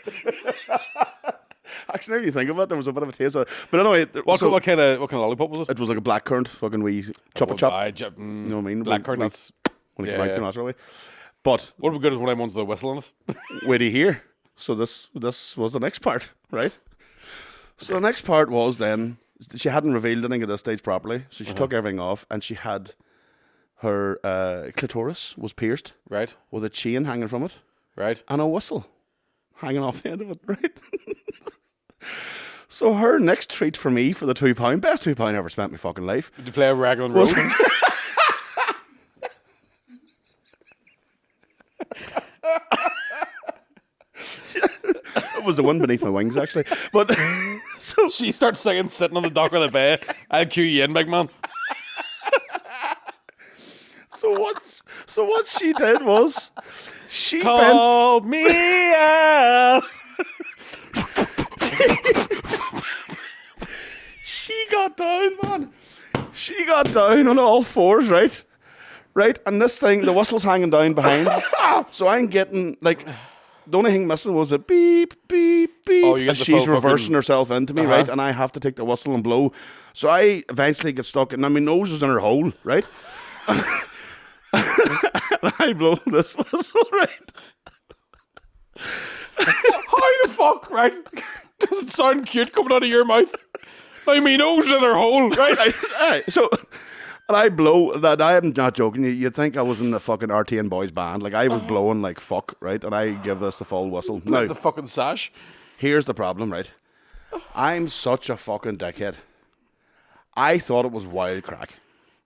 Actually, now you think of it, there was a bit of a taste of it. But anyway, what kind of lollipop was it? It was like a blackcurrant, fucking wee chop. You know what I mean? Blackcurrant. That's when it came out naturally. But what would be good is when I wanted the whistle on it. Wait to hear. So this was the next part, right? So the next part was then she hadn't revealed anything at this stage properly, so she took everything off, and she had her clitoris was pierced, right, with a chain hanging from it, right, and a whistle hanging off the end of it, right. So her next treat for me for the £2, best £2 I ever spent in my fucking life. Did you play a Raglan Road? It was the one beneath my wings, actually. But so she starts singing, sitting on the dock of the bay. I'll cue you in, big man. So what she did was she called me out. She got down, man. She got down on all fours, right? Right, and this thing, the whistle's hanging down behind. So I'm getting like. The only thing missing was a beep, beep, beep. Oh, you and she's reversing herself into me, right? And I have to take the whistle and blow. So I eventually get stuck, and my nose is in her hole, right? And I blow this whistle, right? How the fuck, right? Does it sound cute coming out of your mouth? My nose is in her hole, right? So... And I blow, that I am not joking, you'd think I was in the fucking RTN Boys band. Like, I was blowing like fuck, right? And I give this the full whistle. Now, the fucking sash. Here's the problem, right? I'm such a fucking dickhead. I thought it was wild crack,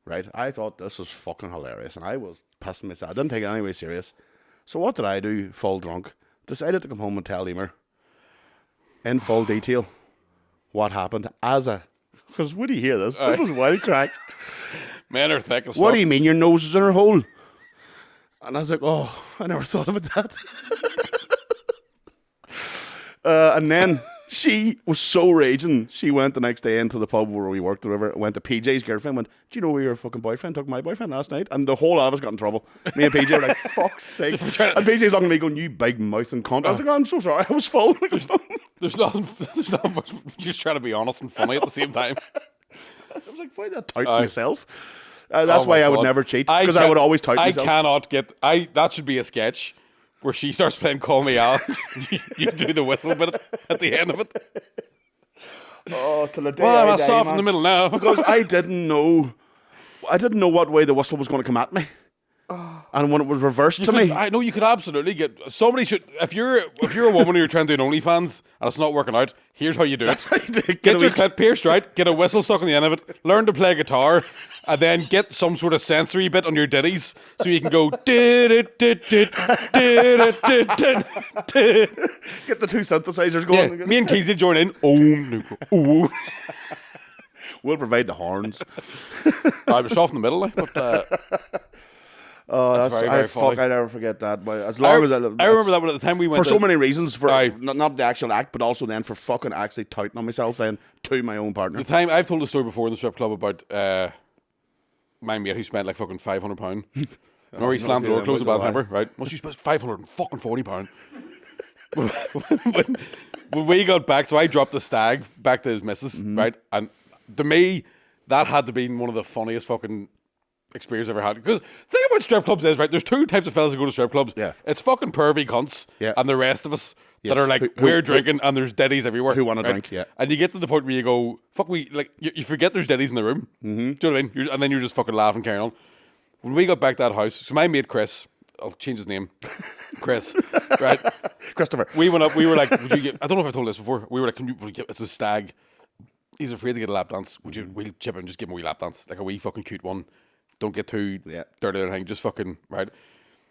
right? I thought this was fucking hilarious. And I was pissing myself. I didn't take it anyway serious. So what did I do, full drunk? Decided to come home and tell Emer in full detail what happened because would he hear this? This was wild crack. Men are thick as fuck. What do you mean your nose is in her hole? And I was like, oh, I never thought about that. And then she was so raging. She went the next day into the pub where we worked or whatever, went to PJ's girlfriend, went, do you know where your fucking boyfriend took my boyfriend last night? And the whole lot of us got in trouble. Me and PJ were like, fuck's sake. And PJ's looking at me going, you big mouth and cunt. I was like, oh, I'm so sorry. I was full. There's nothing much. You're just trying to be honest and funny at the same time. I was like, why not tout myself? That's why I would never cheat, because I would always tout myself. I cannot get... that should be a sketch where she starts playing Call Me Out. You do the whistle bit at the end of it. Oh, till the day well, I I'm die, soft man. in the middle now. Because I didn't know what way the whistle was going to come at me. And when it was reversed to me, I know you could absolutely get somebody should if you're a woman and you're trying to do an OnlyFans and it's not working out. Here's how you do it: get your clit pierced, right? Get a whistle stuck on the end of it. Learn to play guitar, and then get some sort of sensory bit on your ditties so you can go. Get the two synthesizers going. Yeah, me and Casey join in. Oh, we'll provide the horns. I was off in the middle, like, but. Oh, that's very, very funny. I never forget that. But as long as I remember that, but at the time we went for so many reasons, for not the actual act, but also then for fucking actually touting on myself then to my own partner. The time I've told the story before in the strip club about my mate who spent like fucking £500. Or he slammed the door closed about temper, right? Well, she spent £540. when we got back, so I dropped the stag back to his missus, right? And to me, that had to be one of the funniest fucking experience I've ever had. Because the thing about strip clubs is, right, there's two types of fellas that go to strip clubs. Yeah. It's fucking pervy cunts and the rest of us that are like, we're drinking and there's deddies everywhere. Who want to drink, yeah. And you get to the point where you go, fuck, you forget there's deddies in the room. Mm-hmm. Do you know what I mean? And then you're just fucking laughing, carrying on. When we got back to that house, so my mate Chris, I'll change his name, Chris, right? Christopher. We went up, we were like, would you get, I don't know if I told this before, we were like, it's a stag. He's afraid to get a lap dance. We'll chip in, just give him a wee lap dance, like a wee fucking cute one. Don't get too dirty or anything, just fucking, right?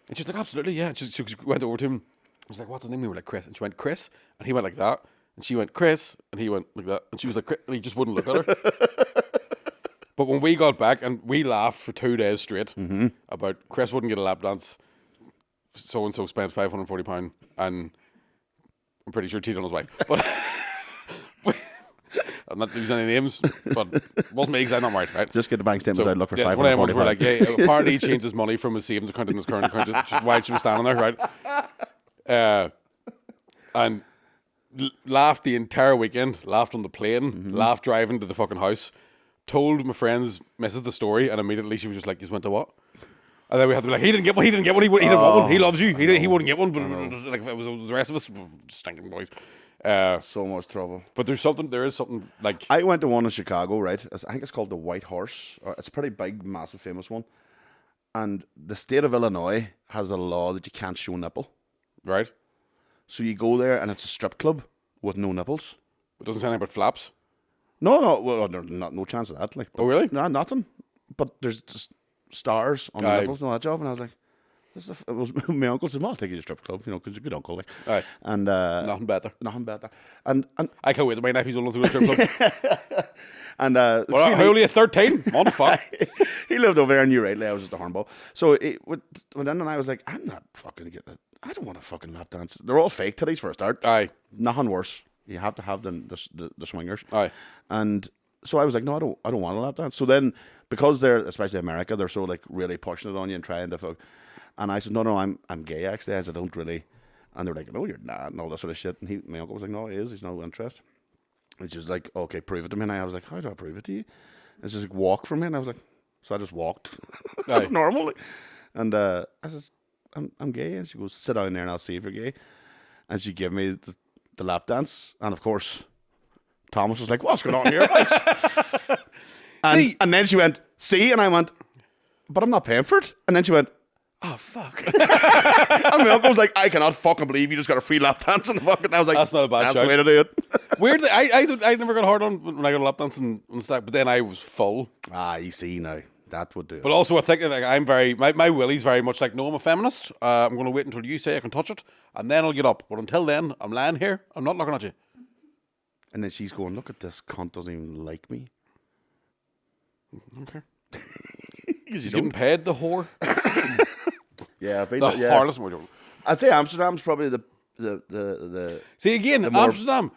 And she's like, absolutely, yeah. And she went over to him. I was like, what's his name? We were like, Chris. And she went, Chris. And he went like that. And she went, Chris. And he went like that. And she was like, Chris. And he just wouldn't look at her. But when we got back, and we laughed for 2 days straight about Chris wouldn't get a lap dance. So-and-so spent £540. And I'm pretty sure cheated on his wife. But... I'm not using any names, but wasn't me because I'm not married, right? Just get the bank statements out, look for £540. We're like, yeah, apparently he changed his money from his savings account in his current account, just while she was standing there, right? And laughed the entire weekend, laughed on the plane, laughed driving to the fucking house, told my friend's missus the story, and immediately she was just like, "You went to what?" And then we had to be like, he didn't get one, he didn't want one, he loves you, he wouldn't get one, but like, it was the rest of us, stinking boys. So much trouble. But there is something like... I went to one in Chicago, right? I think it's called the White Horse. It's a pretty big, massive, famous one. And the state of Illinois has a law that you can't show nipple. Right. So you go there and it's a strip club with no nipples. It doesn't say anything about flaps. No, well, there's no chance of that. Like, oh, really? No, nothing. But there's just stars on the nipples and all that job. And I was like, it was my uncle said, "Well, I'll take you to a strip club, because you're a good uncle." Like. Aye. And nothing better. And I can't wait to my nephew's old enough to go to a strip club. And how old are you? 13? Motherfucker. He lived over there, and you're right. Like, I was just a hornball. So then I was like, I'm not fucking getting it. I don't want a fucking lap dance. They're all fake titties for a start. Aye. Nothing worse. You have to have the swingers. Aye. And so I was like, no, I don't want a lap dance. So then, because they're, especially America, they're so like really pushing it on you and trying to fuck. And I said, no, I'm gay actually. I said, I don't really. And they were like, no, you're not, and all that sort of shit. And my uncle was like, no, he is. He's no interest. Which is like, okay, prove it to me. And I was like, how do I prove it to you? It's just like, walk from me. And I was like, so I just walked. Normally. And I said, I'm gay. And she goes, sit down there and I'll see if you're gay. And she gave me the lap dance. And of course, Thomas was like, what's going on here? and then she went, see? And I went, but I'm not paying for it. And then she went, oh, fuck. And my uncle was like, I cannot fucking believe you just got a free lap dance. And I was like, that's not a bad That's the way to do it. Weirdly, I never got hard on when I got a lap dance and stuff, but then I was full. You see now. That would do it. But also, I think like, I'm very, my Willie's very much like, no, I'm a feminist. I'm going to wait until you say I can touch it, and then I'll get up. But until then, I'm lying here. I'm not looking at you. And then she's going, look at this cunt, doesn't even like me. Okay. She's getting paid, the whore. Yeah, the harlot mojo. I'd say Amsterdam's probably the See again, Amsterdam.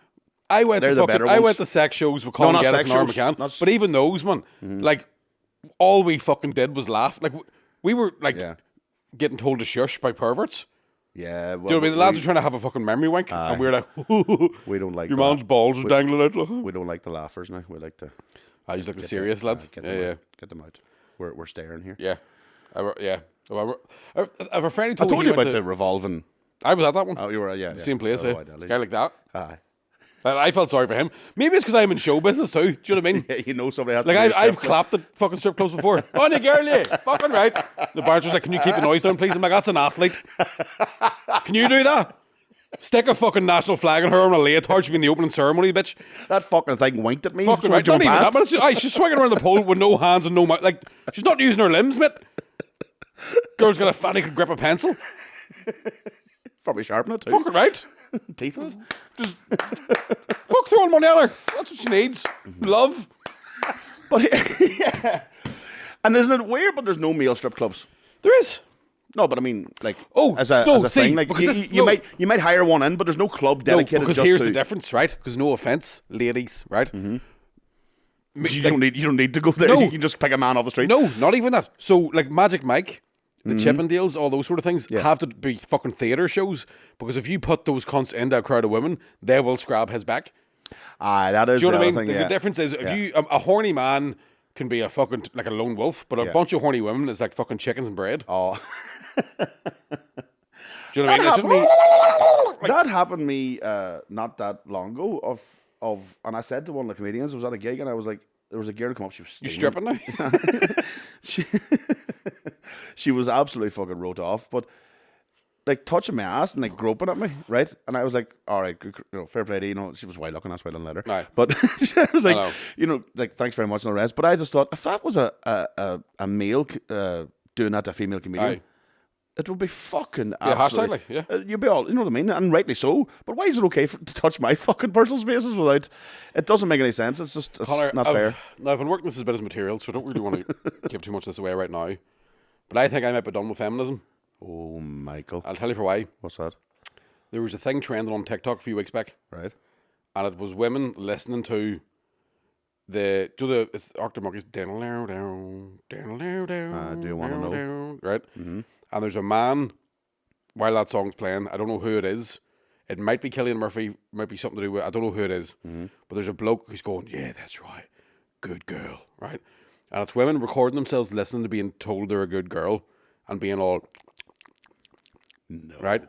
I went to sex shows with Colin Geddes and Aaron McCann. But even those, man, like all we fucking did was laugh. Like we were like getting told to shush by perverts. Yeah, well, do you know what I mean? The lads are trying to have a fucking memory wank, and we're like, we don't like your man's balls are dangling out. We don't like the laughers now. We like the. I just like the serious lads. Get them out. We're staring here. Yeah, I have a friend who told you about the revolving. I was at that one. Oh, you were, yeah. Same place, guy like that. Aye. I felt sorry for him. Maybe it's because I'm in show business too. Do you know what I mean? Yeah, you know somebody has like I've clapped at fucking strip clubs before. On you, girlie. Fucking right. The bartender's like, can you keep the noise down, please? I'm like, that's an athlete. Can you do that? Stick a fucking national flag on her on a leotard in the opening ceremony, bitch. That fucking thing winked at me. Fucking right. Not even that, but she's swinging around the pole with no hands and no mouth. Like, she's not using her limbs, mate. Girl's got a fanny could grip a pencil. Probably sharpen it too. Fucking right. Teeth in it. Just fuck throwing money at her. That's what she needs. Love. But yeah. And isn't it weird? But there's no male strip clubs. There is. No, but I mean, like, as a thing, like, you might hire one in, but there's no club dedicated. Because here's the difference, right? Because no offense, ladies, right? Mm-hmm. You don't need to go there. No. You can just pick a man off the street. No, not even that. So like Magic Mike, the Chippendales, all those sort of things have to be fucking theatre shows, because if you put those cunts into a crowd of women, they will scrab his back. That is. Do you know what I mean? Thing, the difference is if you a horny man can be a fucking like a lone wolf, but a bunch of horny women is like fucking chickens and bread. Oh. Do you know what I mean? It's just me. That happened to me not that long ago. And I said to one of the comedians, I was at a gig, and I was like, there was a girl come up. She was steaming. You stripping now? She was absolutely fucking wrote off, but like touching my ass and like groping at me, right? And I was like, all right, fair play to you. She was wild looking. That's why I didn't let her. Right. But I was like, like thanks very much and the rest. But I just thought if that was a male doing that to a female comedian. It would be fucking absolutely. hashtag, you'd be all, you know what I mean? And rightly so. But why is it okay to touch my fucking personal spaces without... It doesn't make any sense. It's just Connor, not fair. Now, I've been working this as a bit as material, so I don't really want to give too much of this away right now. But I think I might be done with feminism. Oh, Michael. I'll tell you for why. What's that? There was a thing trending on TikTok a few weeks back. Right. And it was women listening to it's Arctic Monkeys. Do you want to know? Right? Mm-hmm. And there's a man, while that song's playing, I don't know who it is, It might be Cillian Murphy, might be something to do with, I don't know who it is, but there's a bloke who's going, yeah, that's right, good girl, right? And it's women recording themselves listening to being told they're a good girl and being all, No. right?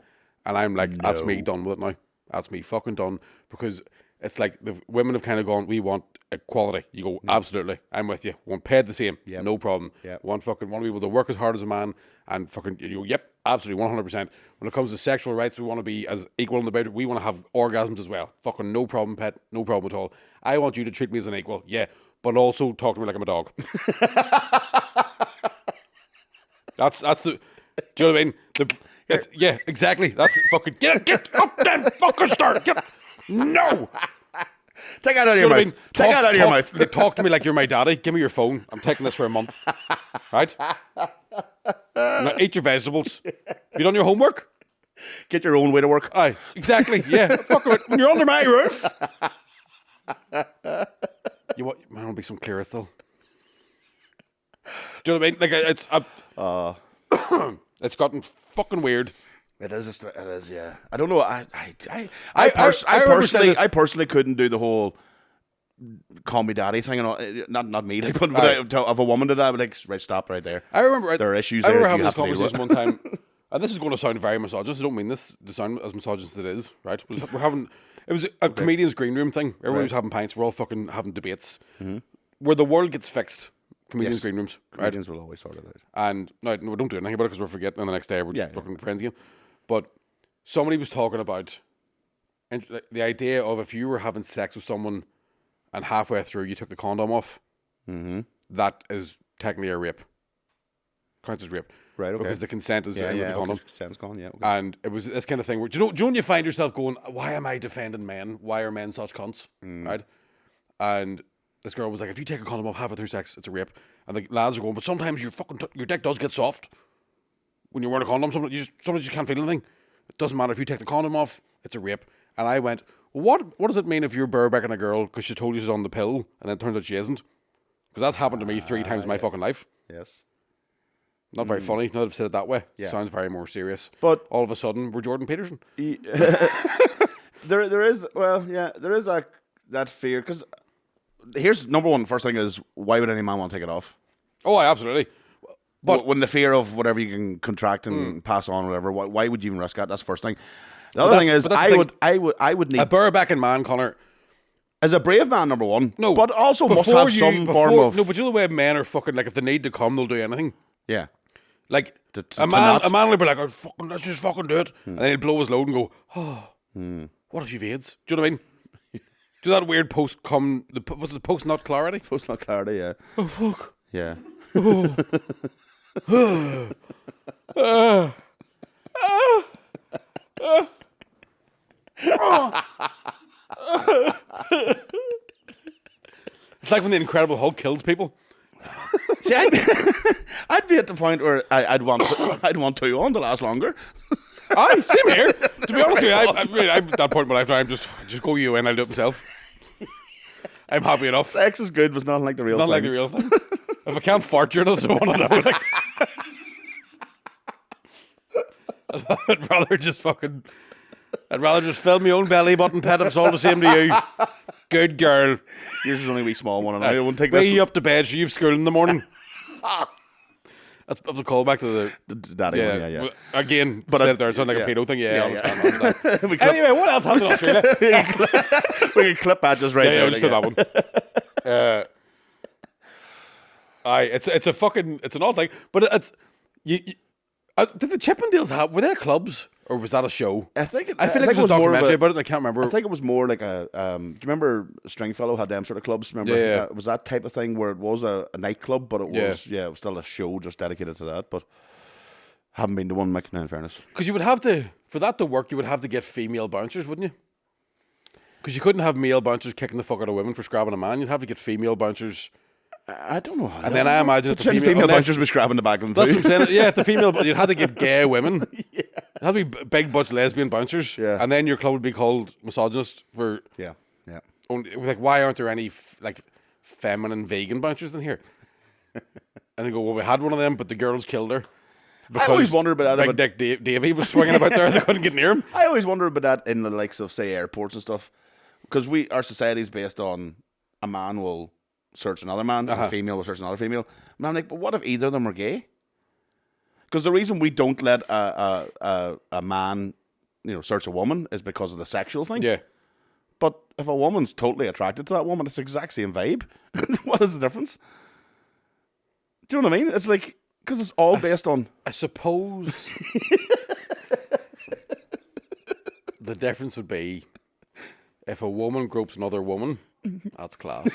And I'm like, that's me done with it now. That's me fucking done. Because it's like the women have kind of gone, we want equality. You go, absolutely, I'm with you. Want paid the same, no problem. Want to be able to work as hard as a man and fucking, you go, yep, absolutely, 100%. When it comes to sexual rights, we want to be as equal in the bed. We want to have orgasms as well. Fucking no problem, pet, no problem at all. I want you to treat me as an equal, yeah, but also talk to me like I'm a dog. That's the, do you know what I mean? Yeah, exactly. That's fucking, get up then, fucking start. No. Take that out of your mouth. Take that out of your mouth. Talk to me like you're my daddy. Give me your phone. I'm taking this for a month. Right? Now, eat your vegetables. You done your homework? Get your own way to work. Aye, exactly. Yeah. When you're under my roof. You want to be some clearer still. Do you know what I mean? Like it's gotten fucking weird. It is, yeah. I don't know. I personally couldn't do the whole call me daddy thing, and all. Not me, like, but if a woman did that, I would like, right, stop right there. I remember there are issues. I remember there having this conversation one time, and this is going to sound very misogynist. I don't mean this to sound as misogynist as it is, right? We're having, it was a comedian's green room thing. Everyone was having pints. We're all fucking having debates. Where the world gets fixed. Comedians' green rooms, right? Comedians will always sort it out. And no, we don't do anything about it because we're forgetting, and the next day we're just fucking friends again. But somebody was talking about the idea of if you were having sex with someone and halfway through you took the condom off, that is technically a rape. Counts as rape. Right, okay. Because the consent is in with the condom. Consent's gone, yeah. Okay. And it was this kind of thing where, do you know when you find yourself going, why am I defending men? Why are men such cunts? Right? And this girl was like, if you take a condom off halfway through sex, it's a rape. And the lads are going, but sometimes your dick does get soft when you're wearing a condom. Sometimes you just can't feel anything. It doesn't matter if you take the condom off, it's a rape. And I went, what does it mean if you're barebacking a girl because she told you she's on the pill and then it turns out she isn't? Because that's happened to me 3 times in my fucking life. Yes. Not very funny. Now that I've said it that way. Yeah. Sounds very more serious. But all of a sudden, we're Jordan Peterson. There is that fear, because here's number one. First thing is, why would any man want to take it off? Oh, absolutely. But when the fear of whatever you can contract and pass on, or whatever, why would you even risk that? That's the first thing. The other thing is, I would need a barebacking man, Connor, as a brave man. Number one, no, but also must have some form of no. But you know the way men are fucking, like, if they need to come, they'll do anything. Yeah, like a man will be like, oh, let's just fucking do it, and then he'll blow his load and go, what if you've AIDS? Do you know what I mean? Do that weird post come? Was it the post not clarity? Post not clarity, yeah. Oh fuck. Yeah. It's like when the Incredible Hulk kills people. See, I'd be at the point where I'd want to on to last longer. Aye, same here. To be honest with you, I'm at that point in my life now. I'm just go you in. I'll do it myself. I'm happy enough. Sex is good, but it's not like the real thing. Not like the real thing. If I can't fart during it, I don't want to know. Like, I'd rather just fill my own belly button, pet, if it's all the same to you. Good girl. Yours is only a wee small one, and I won't take this. Way you up to bed, so you have school in the morning. That's a callback to the daddy one, yeah. Again, but said it there, it sounded like a pedo thing. Yeah, I understand. Anyway, what else happened in Australia? We can clip that just right there. Yeah, just do that one. It's an odd thing, but it's did the Chippendales were there clubs, or was that a show? I feel like it was a documentary about it, and I can't remember. I think it was more like a do you remember Stringfellow had them sort of clubs? Remember? Yeah. It was that type of thing where it was a nightclub, but it was it was still a show just dedicated to that. But haven't been to one, Mick, in fairness. Because you would have to, for that to work, you would have to get female bouncers, wouldn't you? Because you couldn't have male bouncers kicking the fuck out of women for scrabbing a man. You'd have to get female bouncers. I don't know. And then I imagine if the female bouncers was grabbing the back of them. That's what I'm saying. Yeah, if the female, you'd have to get gay women. Yeah. It had to be big butch lesbian bouncers. Yeah. And then your club would be called misogynist for. Yeah. Like, why aren't there any feminine vegan bouncers in here? And they go, well, we had one of them, but the girls killed her. I always wondered about that. Big Dick Davey was swinging about there. They couldn't get near him. I always wondered about that in the likes of, say, airports and stuff. Because our society is based on a man will search another man, and a female will search another female. And I'm like, but what if either of them are gay? Because the reason we don't let a man, search a woman is because of the sexual thing. Yeah. But if a woman's totally attracted to that woman, it's the exact same vibe. What is the difference? Do you know what I mean? It's like, because it's all based on... I suppose the difference would be if a woman gropes another woman, that's class.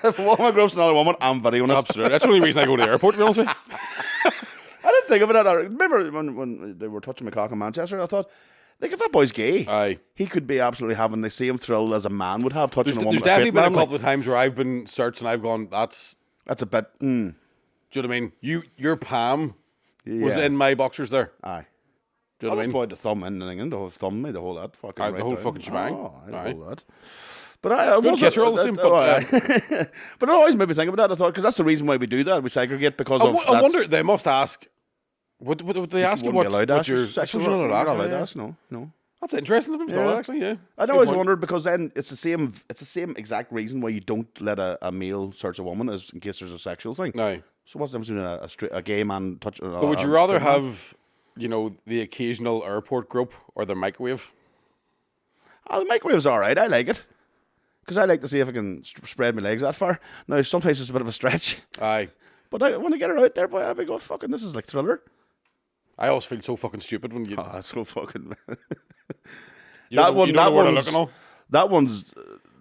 If a woman gropes another woman, I'm very honest. Absolutely. That's the only reason I go to the airport, to be honest with you. I didn't think about that. I remember when they were touching my cock in Manchester, I thought, like, if that boy's gay, he could be absolutely having the same thrill as a man would have touching a woman. There's definitely been a couple of times where I've been searched and I've gone, that's a bit... Do you know what I mean? Your palm was in my boxers there. Aye. Do you know what I mean? The thumb in the whole thumb, the whole that fucking the whole fucking shebang. Oh, I know that. But I good kiss her all the same. But it always made me think about that. I thought, because that's the reason why we do that. We segregate because of. I wonder. They must ask. What they ask you? What your sexual? You're not allowed to ask. No. That's interesting. I've thought that, actually. Yeah. I'd always wondered, because then it's the same. It's the same exact reason why you don't let a male search a woman, as in case there's a sexual thing. No. So what's the difference between a gay man touch? But would you rather have, the occasional airport grope or the microwave? Oh, the microwave's all right. I like it. Because I like to see if I can spread my legs that far. Now, sometimes it's a bit of a stretch. Aye. But I want to get her out there, boy. I'll be going, fucking, this is like Thriller. I always feel so fucking stupid when you... Oh, that's so fucking... that one's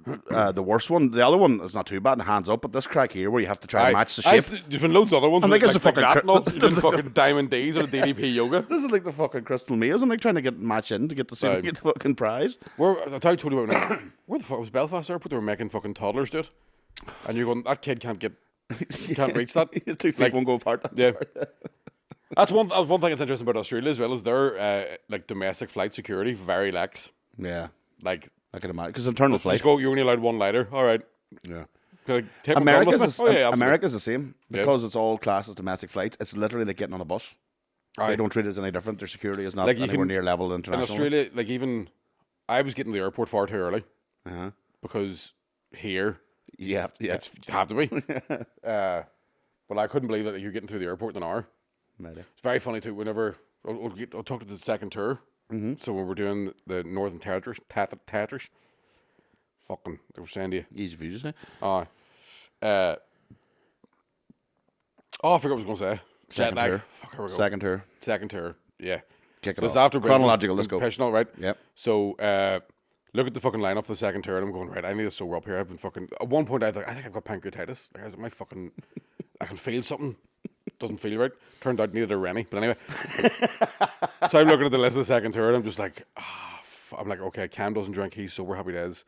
the worst one. The other one is not too bad, and hands up, but this crack here where you have to try and match the shape. There's been loads of other ones. I think it's like the fucking Diamond Days or the DDP yoga. This is like the fucking Crystal Maze. I'm like trying to get match in to get the fucking prize. I told you about now. Where the fuck was Belfast Airport? They were making fucking toddlers do it. And you're going, that kid can't reach that. 2 feet won't go apart. Yeah. That's one thing that's interesting about Australia as well, is their domestic flight security very lax. Yeah. Like, I can imagine. Because internal flight. You're only allowed one lighter. All right. Yeah. America's the same. Because it's all classed as domestic flights, it's literally like getting on a bus. Right. They don't treat it as any different. Their security is not anywhere near level international. In Australia, even I was getting to the airport far too early. Because here, you have to be. But I couldn't believe that you're getting through the airport in an hour. Maybe. It's very funny too. Whenever I'll talk to the second tour. So when we're doing the Northern Territories, fucking, they were saying to you. Easy for you to say. I forgot what I was going to say. Second tour. Fuck, here we go. Second tour. Yeah. Kick it so off. It's after chronological. Let's go. Professional, right? Yep. So look at the fucking lineup for the second tour, and I'm going, right, I need to sober up here. I've been fucking. At one point, I thought, I think I've got pancreatitis. Like, I was like, I can feel something. Doesn't feel right. Turned out needed a Rennie. But anyway. So I'm looking at the list of the second tour, and I'm just like, I'm like, okay, Cam doesn't drink. He's sober. Happy days.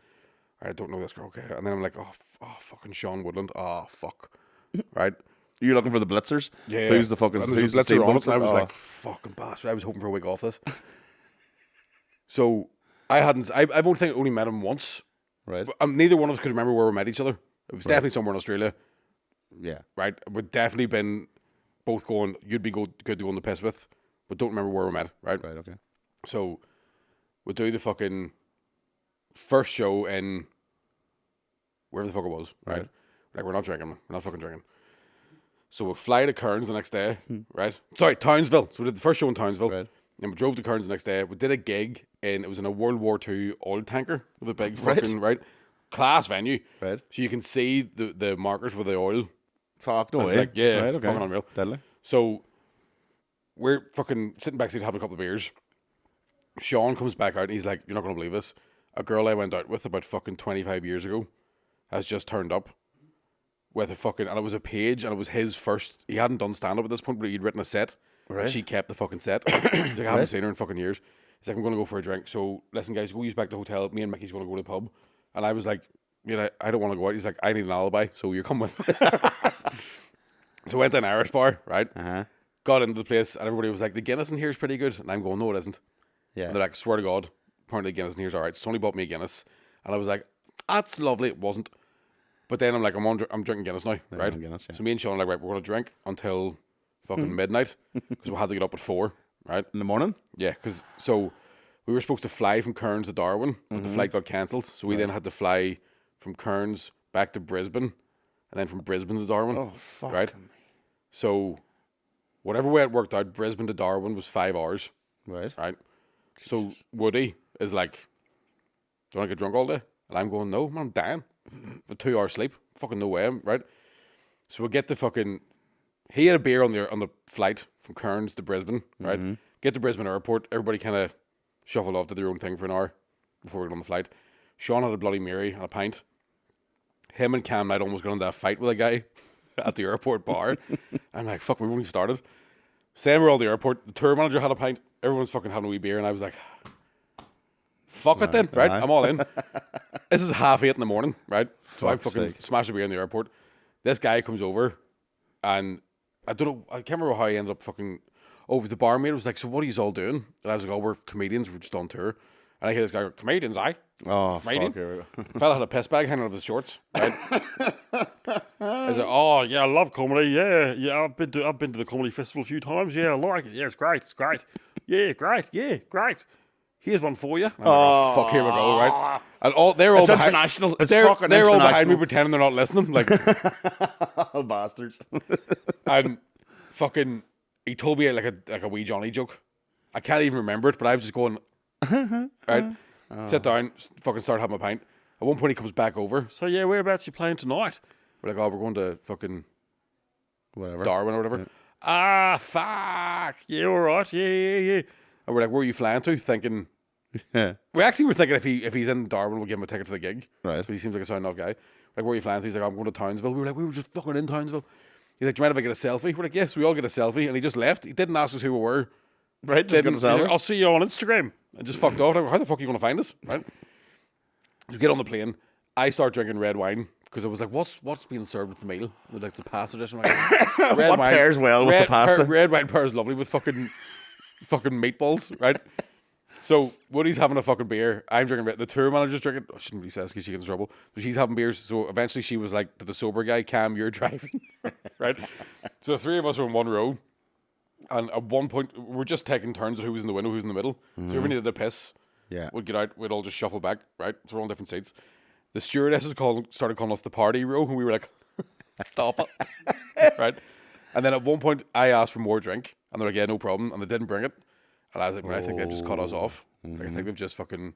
I don't know this girl. Okay. And then I'm like, fucking Sean Woodland. Oh, fuck. Right. You're looking for the blitzers? Yeah. Who's the fucking... Who's the blitzer on it? And I was like, fucking bastard. I was hoping for a week off this. So I've only met him once. Right. But, neither one of us could remember where we met each other. It was definitely somewhere in Australia. Yeah. Right. We'd definitely been both going, you'd be good to go on the piss with, but don't remember where we met. Right. Right, okay. So we'll do the fucking first show in wherever the fuck it was. Right. Like, we're not drinking. We're not fucking drinking. So we'll fly to Cairns the next day. Right. Sorry, Townsville. So we did the first show in Townsville. Right. And we drove to Cairns the next day. We did a gig it was in a World War II oil tanker with a big fucking, right? Class venue. Right. So you can see the markers with the oil. Fuck, no way. Like, yeah, right, it's okay. fucking unreal. Deadly. So we're fucking sitting backstage having a couple of beers. Sean comes back out and he's like, you're not going to believe this. A girl I went out with about fucking 25 years ago has just turned up with a fucking, and it was a page, and it was his first, he hadn't done stand-up at this point, but he'd written a set. Right. And she kept the fucking set. He's like, I haven't seen her in fucking years. He's like, I'm going to go for a drink. So listen, guys, go use back the hotel. Me and Mickey's going to go to the pub. And I was like, I don't want to go out. He's like, I need an alibi, so you're coming with me. So I went to an Irish bar, right? Got into the place, and everybody was like, the Guinness in here is pretty good. And I'm going, no, it isn't. Yeah. And they're like, swear to God, apparently the Guinness in here is all right. So somebody bought me a Guinness. And I was like, that's lovely. It wasn't. But then I'm like, I'm drinking Guinness now, right? Guinness, yeah. So me and Sean are like, right, we're going to drink until fucking midnight because we had to get up at 4, right? In the morning? Yeah, because so we were supposed to fly from Cairns to Darwin, but the flight got cancelled. So we then had to fly from Cairns back to Brisbane, and then from Brisbane to Darwin. Oh, fuck. Right? So whatever way it worked out, Brisbane to Darwin was 5 hours. Right. Right? So Woody is like, do you want to get drunk all day? And I'm going, no, man, I'm dying. With 2 hours sleep. Fucking no way, right? So we get to fucking... He had a beer on the flight from Cairns to Brisbane, right? Get to Brisbane airport. Everybody kind of shuffled off to their own thing for an hour before we got on the flight. Sean had a Bloody Mary and a pint. Him and Cam Knight almost got into a fight with a guy at the airport bar. I'm like, fuck, we've only started. Same we're all at the airport. The tour manager had a pint. Everyone's fucking having a wee beer. And I was like, fuck it then, right? I'm all in. This is 8:30 in the morning, right? So I fucking smashed a beer in the airport. This guy comes over and I can't remember how he ended up fucking... Oh, the barmaid was like, so what are you all doing? And I was like, oh, we're comedians. We're just on tour. And I hear this guy go, comedians, aye? Oh, Comedian? fuck. Here we go. Fella had a piss bag hanging out of his shorts, right? I was like, oh, yeah, I love comedy. Yeah, I've been to the comedy festival a few times. Yeah, I like it. Yeah, it's great. Yeah, great. Yeah, great. Here's one for you. And I'm like, oh, fuck, here we go, right? And they're all behind, international. It's they're fucking all international. behind me pretending they're not listening. Like, bastards. and fucking, he told me like a wee Johnny joke. I can't even remember it, but I was just going, right? Sit down, fucking start having a pint. At one point, he comes back over. So, yeah, whereabouts you playing tonight? We're like, oh, we're going to fucking Whatever. Darwin or whatever. Yeah. Ah, fuck. Yeah, all right. Yeah. And we're like, where are you flying to? Thinking, Yeah. we actually were thinking if he's in Darwin, we'll give him a ticket to the gig. Right. Because he seems like a sound off guy. Like, where are you flying to? He's like, I'm going to Townsville. We were like, we were just fucking in Townsville. He's like, do you mind if I get a selfie? We're like, yes, we all get a selfie. And he just left. He didn't ask us who we were. Right, just Didn't. got a selfie. He's like, I'll see you on Instagram. And just fucked off. Like, how the fuck are you going to find us? Right? We get on the plane. I start drinking red wine. Because I was like, what's being served with the meal? With like the pasta dish. I'm like, red What wine. pairs well with the pasta? Red wine pairs lovely with fucking meatballs, right? So Woody's having a fucking beer. I'm drinking. The tour manager's drinking. I shouldn't really say this because she gets in trouble. So she's having beers. So eventually she was like to the sober guy, Cam, you're driving, right? So the three of us were in one row, and at one point we're just taking turns of who was in the window, who's in the middle. So whoever needed a piss, Yeah. would get out. We'd all just shuffle back, right? So we're all in different seats. The stewardesses started calling us the party row, and we were like, stop it, right? And then at one point I asked for more drink, and they're like, yeah, no problem, and they didn't bring it. And I was like, well, I think they've just cut us off. Like, I think they've just fucking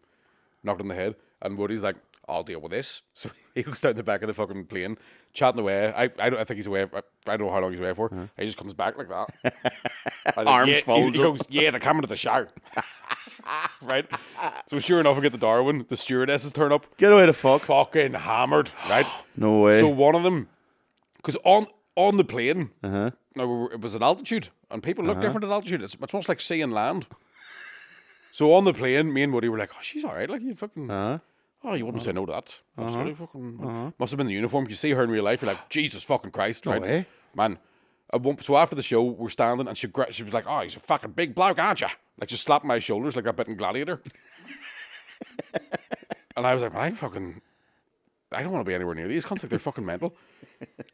knocked on the head. And Woody's like, I'll deal with this. So he goes down the back of the fucking plane, chatting away. I think he's away. I don't know how long he's away for. He just comes back like that. Arms folded. He goes, yeah, they're coming to the show. Right? So sure enough, we get to Darwin. The stewardesses turn up. Get away the fuck. Fucking hammered, right? No way. So one of them, because on the plane, now it was at altitude, and people look different at altitude. It's much like sea and land. So on the plane, me and Woody were like, oh, she's all right. Like, you fucking... Oh, you wouldn't say no to that. Absolutely. Fucking... Must have been the uniform. You see her in real life, you're like, Jesus fucking Christ. Right? way. Man. So after the show, we're standing, and she was like, oh, he's a fucking big bloke, aren't you? Like, just slapping my shoulders like that bit in Gladiator. And I was like, man, I don't want to be anywhere near these cunts. Like, they're fucking mental.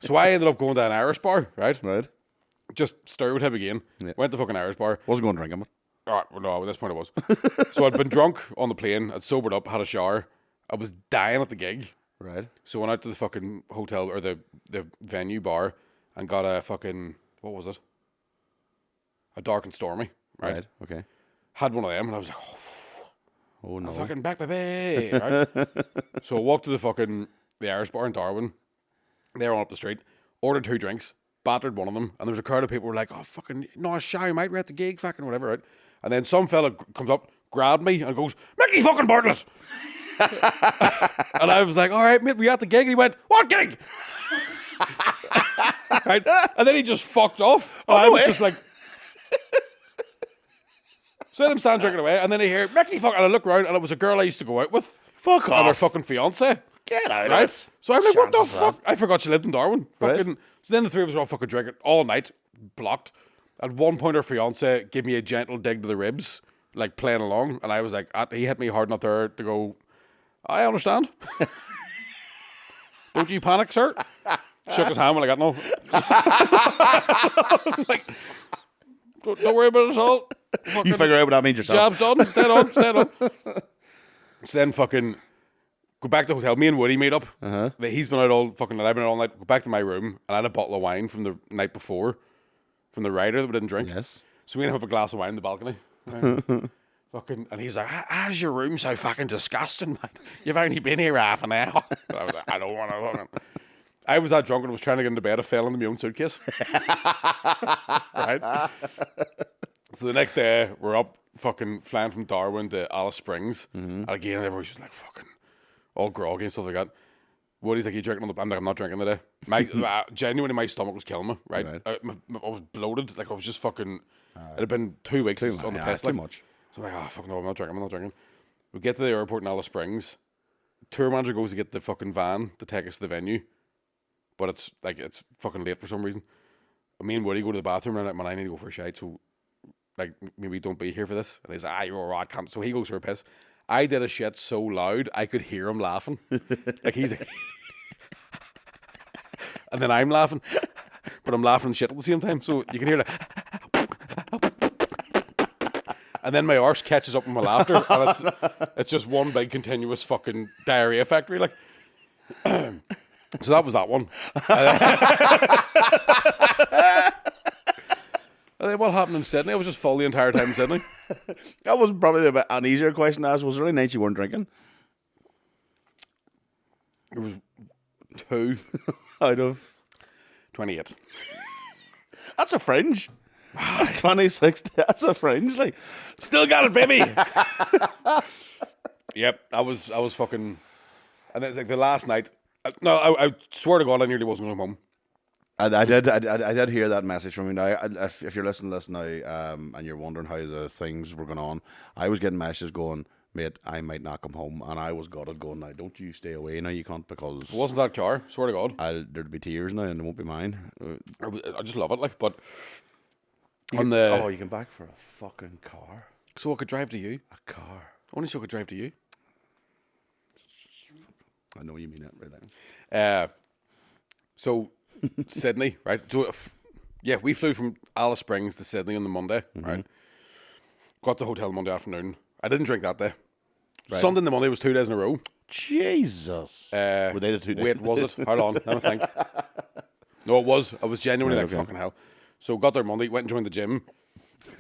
So I ended up going to an Irish bar, right? Right. Just stereotype again. Yeah. Went to the fucking Irish bar. Wasn't going drinking, but. All right, well, no, at this point I was. So I'd been drunk on the plane. I'd sobered up, had a shower. I was dying at the gig. Right. So I went out to the fucking hotel or the venue bar and got a fucking, what was it? A dark and stormy, right? Okay. Had one of them and I was like, Oh no. I'm fucking back, baby, right? So I walked to the Irish bar in Darwin. They were on up the street. Ordered 2 drinks. Battered one of them. And there was a crowd of people who were like, oh, fucking, no, shy, mate, we're at the gig, fucking whatever, right? And then some fella comes up, grabbed me and goes, Mickey fucking Bartlett! And I was like, all right, mate, we at the gig? And he went, what gig? Right? And then he just fucked off. And I was just like... So them stand drinking away, and then I hear, Mickey fuck, and I look around, and it was a girl I used to go out with. Fuck off. And her fucking fiance. Get out Right? of it. So I'm like, what the Chances are. fuck? I forgot she lived in Darwin. Right. Fucking, so then the three of us were all fucking drinking all night, blocked. At one point, her fiance gave me a gentle dig to the ribs, like playing along, and I was like, he hit me hard enough there to go, I understand. Don't you panic, sir. Shook his hand when I got no. Like, don't worry about it at all. You figure out what that means yourself. Job's done. Stay on. So then fucking go back to the hotel. Me and Woody meet up. He's been out all fucking night. I've been out all night. Go back to my room, and I had a bottle of wine from the night before, from the rider that we didn't drink. Yes. So we have a glass of wine in the balcony. Right? Fucking, and he's like, "How's your room so fucking disgusting, mate? You've only been here half an hour." And I was like, "I don't want to fucking." I was that drunk and was trying to get into bed. I fell into my own suitcase. Right. So the next day, we're up fucking flying from Darwin to Alice Springs. And again, everyone's just like fucking all groggy and stuff like that. Woody's like, "You drinking on the?" I'm like, "I'm not drinking today." Genuinely, my stomach was killing me. Right. I was bloated. Like I was just fucking. It had been 2 weeks on the piss. Too much. So I'm like, "Oh fuck no, I'm not drinking." We get to the airport in Alice Springs. Tour manager goes to get the fucking van to take us to the venue, but it's fucking late for some reason. Me and Woody go to the bathroom and I'm like, "Man, I need to go for a shite, so like maybe don't be here for this." And he's like, "You're alright, can't." So he goes for a piss. I did a shit so loud I could hear him laughing. Like he's like, and then I'm laughing, but I'm laughing shit at the same time. So you can hear that. And then my arse catches up with my laughter, and it's just one big continuous fucking diarrhea factory. Like, so that was that one. And then what happened in Sydney? I was just full the entire time in Sydney. That was probably a bit an easier question to ask. Was there any nights you weren't drinking? There was 2 out of 28. That's a fringe. That's 26. That's a fringe. Like, still got it, baby. Yep, I was fucking, and it's like the last night. I swear to God, I nearly wasn't going home. I did hear that message from you now. If you're listening to this now, and you're wondering how the things were going on, I was getting messages going, "Mate, I might not come home," and I was gutted going, "Now, don't you stay away now, you can't, because it wasn't that car, swear to God. There'd be tears now, and it won't be mine." I just love it, like, but you can back for a fucking car. So I could drive to you. A car. Only so I could drive to you. I know you mean it, right? So Sydney, right? So yeah, we flew from Alice Springs to Sydney on the Monday, right? Got the hotel Monday afternoon. I didn't drink that day. Right. Sunday and the Monday was 2 days in a row. Jesus. Were they the 2 days? Wait, was it? Hold on, let me think. No, it was. I was genuinely like, fucking hell. So got there Monday, went and joined the gym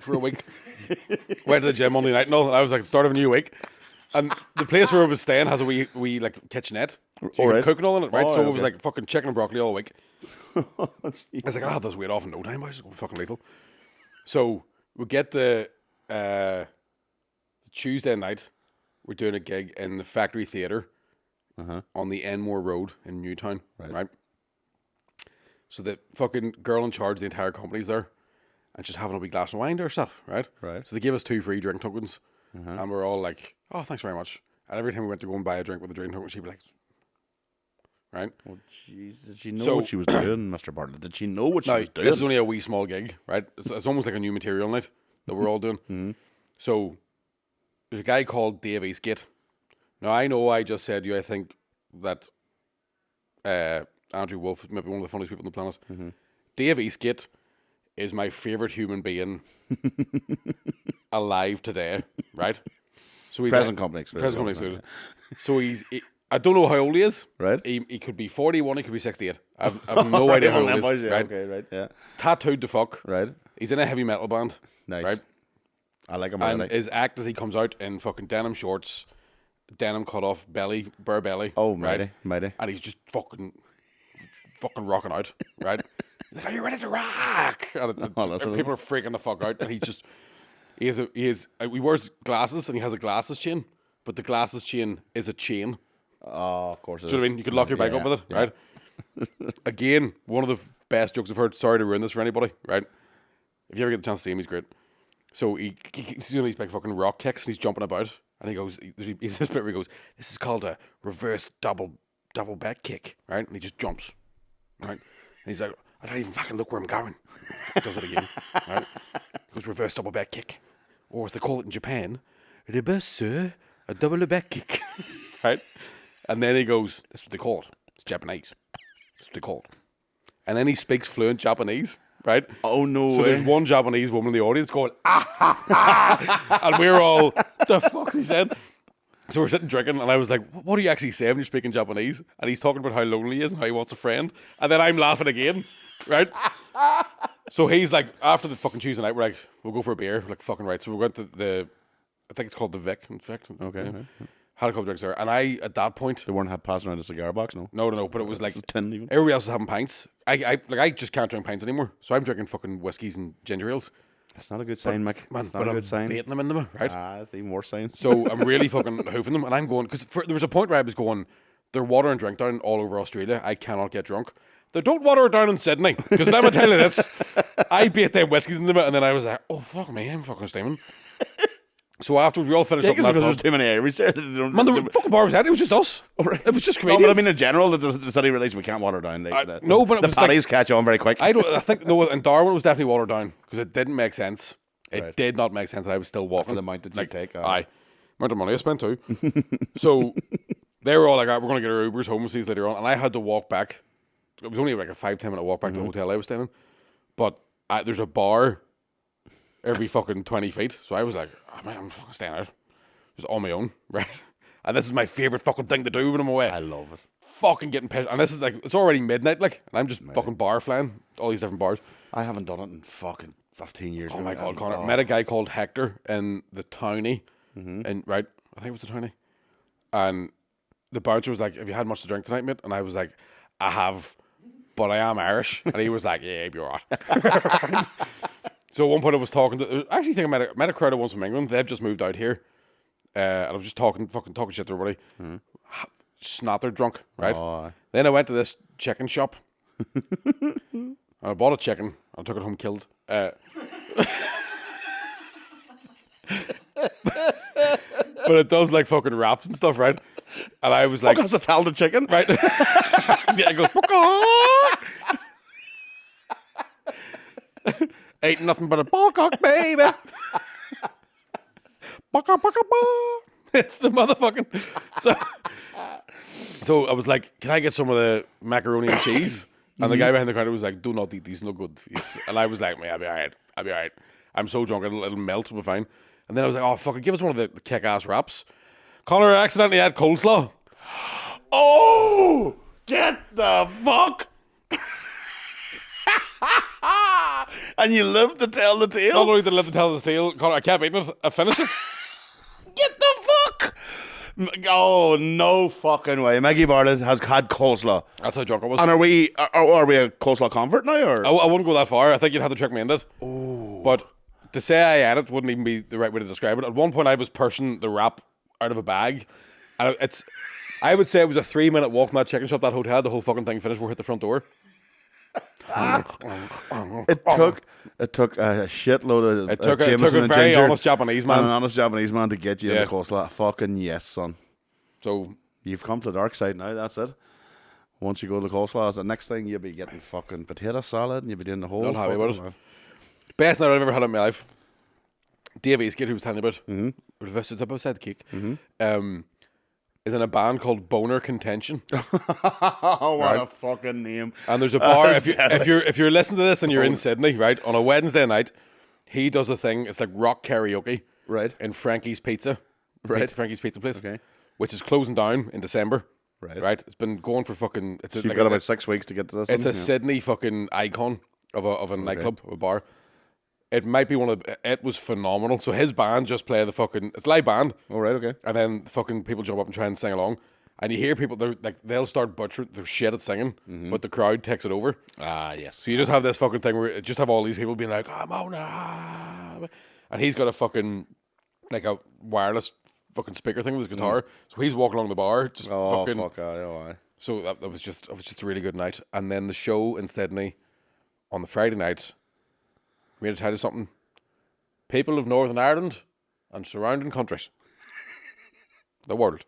for a week. Went to the gym Monday night and all. And I was like, start of a new week. And the place where I was staying has a wee like kitchenette. So you can cook and all in it, right? So it was like fucking chicken and broccoli all week. I was like, I'll have this weight off in no time. I was going fucking lethal. So we get the Tuesday night. We're doing a gig in the Factory Theatre on the Enmore Road in Newtown, right? So the fucking girl in charge of the entire company's there and just having a wee glass of wine to herself, right? Right. So they gave us 2 free drink tokens and we're all like, "Oh, thanks very much." And every time we went to go and buy a drink with a drink token, she'd be like, right? Well, jeez, did she know what she was doing, Mr. Bartlett? Did she know what she was doing? This is only a wee small gig, right? It's almost like a new material night that we're all doing. So there's a guy called Dave Eastgate. Now, I know I just said to you, I think that Andrew Wolf is maybe one of the funniest people on the planet. Dave Eastgate is my favourite human being alive today, right? So he's present company excluded. So I don't know how old he is. Right. He could be 41, he could be 68. I have no idea how old he is. Right? Okay, right, yeah. Tattooed the fuck. Right. He's in a heavy metal band. Nice. Right. I like him. And his act as he comes out in fucking denim shorts, denim cut off belly, bare belly. Oh, right? mighty. And he's just fucking rocking out, right? He's like, "Are you ready to rock?" And people are freaking the fuck out. And he wears glasses and he has a glasses chain, but the glasses chain is a chain. Oh, of course it is. Do you know what I mean? You could lock your bike up with it, right? Again, one of the best jokes I've heard. Sorry to ruin this for anybody, right? If you ever get the chance to see him, he's great. So he's doing these big fucking rock kicks and he's jumping about. And he goes, he's this bit where he goes, "This is called a reverse double back kick," right? And he just jumps, right? And he's like, "I don't even fucking look where I'm going." He does it again, right? He goes, "Reverse double back kick," or as they call it in Japan, reverse a double back kick, right? And then he goes, "That's what they call it. It's Japanese. That's what they call it." and then he speaks fluent Japanese, right? Oh, no So way. there's one Japanese woman in the audience going, ah, ha, ha. And we're all, the fuck's he said? So we're sitting drinking, and I was like, what do you actually say when you're speaking Japanese? And he's talking about how lonely he is and how he wants a friend. And then I'm laughing again, right? So he's like, after the fucking Tuesday night, we're like, we'll go for a beer. We're like, fucking right. So we went to I think it's called the Vic, in fact. Okay. Yeah. Had a couple drinks there. And I, at that point... They weren't passing around a cigar box, no? No, but it was like... 10 even. Everybody else was having pints. I just can't drink pints anymore. So I'm drinking fucking whiskies and ginger ales. That's not a good sign, Mick. Man, That's not but a I'm good sign. baiting them into me, right? That's even worse sign. So I'm really fucking hoofing them. And I'm going... Because there was a point where I was going, they're watering drink down all over Australia. I cannot get drunk. They don't water it down in Sydney. Because let me tell you this. I bait them whiskies into me. And then I was like, oh, fuck me. I'm fucking steaming. So afterwards, we all finished up in that because pub. there's too many Irish there. Man, the fucking bar was empty. It was just us. Oh, right. It was just No, comedians. but I mean, in general, the city realized we can't water down. No, but it the was patties catch on very quick. I think and Darwin was definitely watered down because it didn't make sense. It Right. did not make sense that I was still walking. For the amount that you take. Aye. Amount of money I spent too. So they were all like, right, we're going to get our Ubers home and see later on. And I had to walk back. It was only like a 5-10 minute walk back to the hotel I was staying in. But there's a bar every fucking 20 feet. So I was like, oh, man, I'm fucking staying out. Just on my own, right? And this is my favourite fucking thing to do when I'm away. I love it. Fucking getting pissed. And this is like, it's already midnight, like, and I'm just fucking bar flying all these different bars. I haven't done it in fucking 15 years. Oh my God, Connor. Met a guy called Hector in the townie, and right, I think it was the townie. And the bouncer was like, have you had much to drink tonight, mate? And I was like, I have, but I am Irish. And he was like, yeah, you'll be all right. So at one point I was talking to, I actually think I met a crowd of ones from England. They've just moved out here. And I was just fucking talking shit to everybody. Snottered drunk, right? Oh. Then I went to this chicken shop. And I bought a chicken. I took it home killed. But it does like fucking wraps and stuff, right? And I was like, Fuck us a talented chicken. right? Yeah, it goes, ain't nothing but a ballcock, baby. It's the motherfucking. So I was like, can I get some of the macaroni and cheese? And the guy behind the counter was like, do not eat these, no good. And I was like, man, I'll be all right. I'm so drunk, it'll melt, we'll be fine. And then I was like, oh, fucking give us one of the kick-ass wraps. Connor accidentally had coleslaw. Oh, get the fuck. And you live to tell the Not tale. only did I live to tell the tale, Connor, I kept eating it. I finished it. Get the fuck. Oh, no fucking way. Maggie Bartlett has had coleslaw. That's how drunk I was. And are we a coleslaw convert now? Or? I wouldn't go that far. I think you'd have to trick me into it. Oh. But to say I ate it wouldn't even be the right way to describe it. At one point, I was pushing the wrap out of a bag. And I would say it was a 3-minute walk from that chicken shop, that hotel. The whole fucking thing finished. We hit the front door. It took a shitload of It took Jameson a and very ginger honest Japanese and an man. honest Japanese man to get you Yeah. in the coleslaw. Fucking yes, son. So You've come to the dark side now. That's it. Once you go to the coleslaw, the next thing you'll be getting fucking potato salad, and you'll be doing the whole. Not happy fucking- about it. Best night I've ever had in my life. Dave Eastgate, who was telling me about, or the sidekick, is in a band called Boner Contention. Oh, what a fucking name! And there's a bar. If you're listening to this and you're in Sydney, right, on a Wednesday night, he does a thing. It's like rock karaoke, Right. in Frankie's Pizza, Right. Frankie's Pizza place, Okay. which is closing down in December. Right. It's been going for fucking. It's So you've got about 6 weeks to get to this. It's one? a Sydney fucking icon of a nightclub, of a bar. It might be one of. It was phenomenal. So his band just play the fucking. It's live band. All right. Okay. And then fucking people jump up and try and sing along. And you hear people, they'll start butchering their shit at singing, but the crowd takes it over. Ah, yes. So you just have this fucking thing where you just have all these people being like, I'm on it. And he's got a fucking, like a wireless fucking speaker thing with his guitar. So he's walking along the bar, just Oh, fucking. fuck. Aye. So that was just a really good night. And then the show in Sydney on the Friday night, we had a title something. People of Northern Ireland and surrounding countries. The world.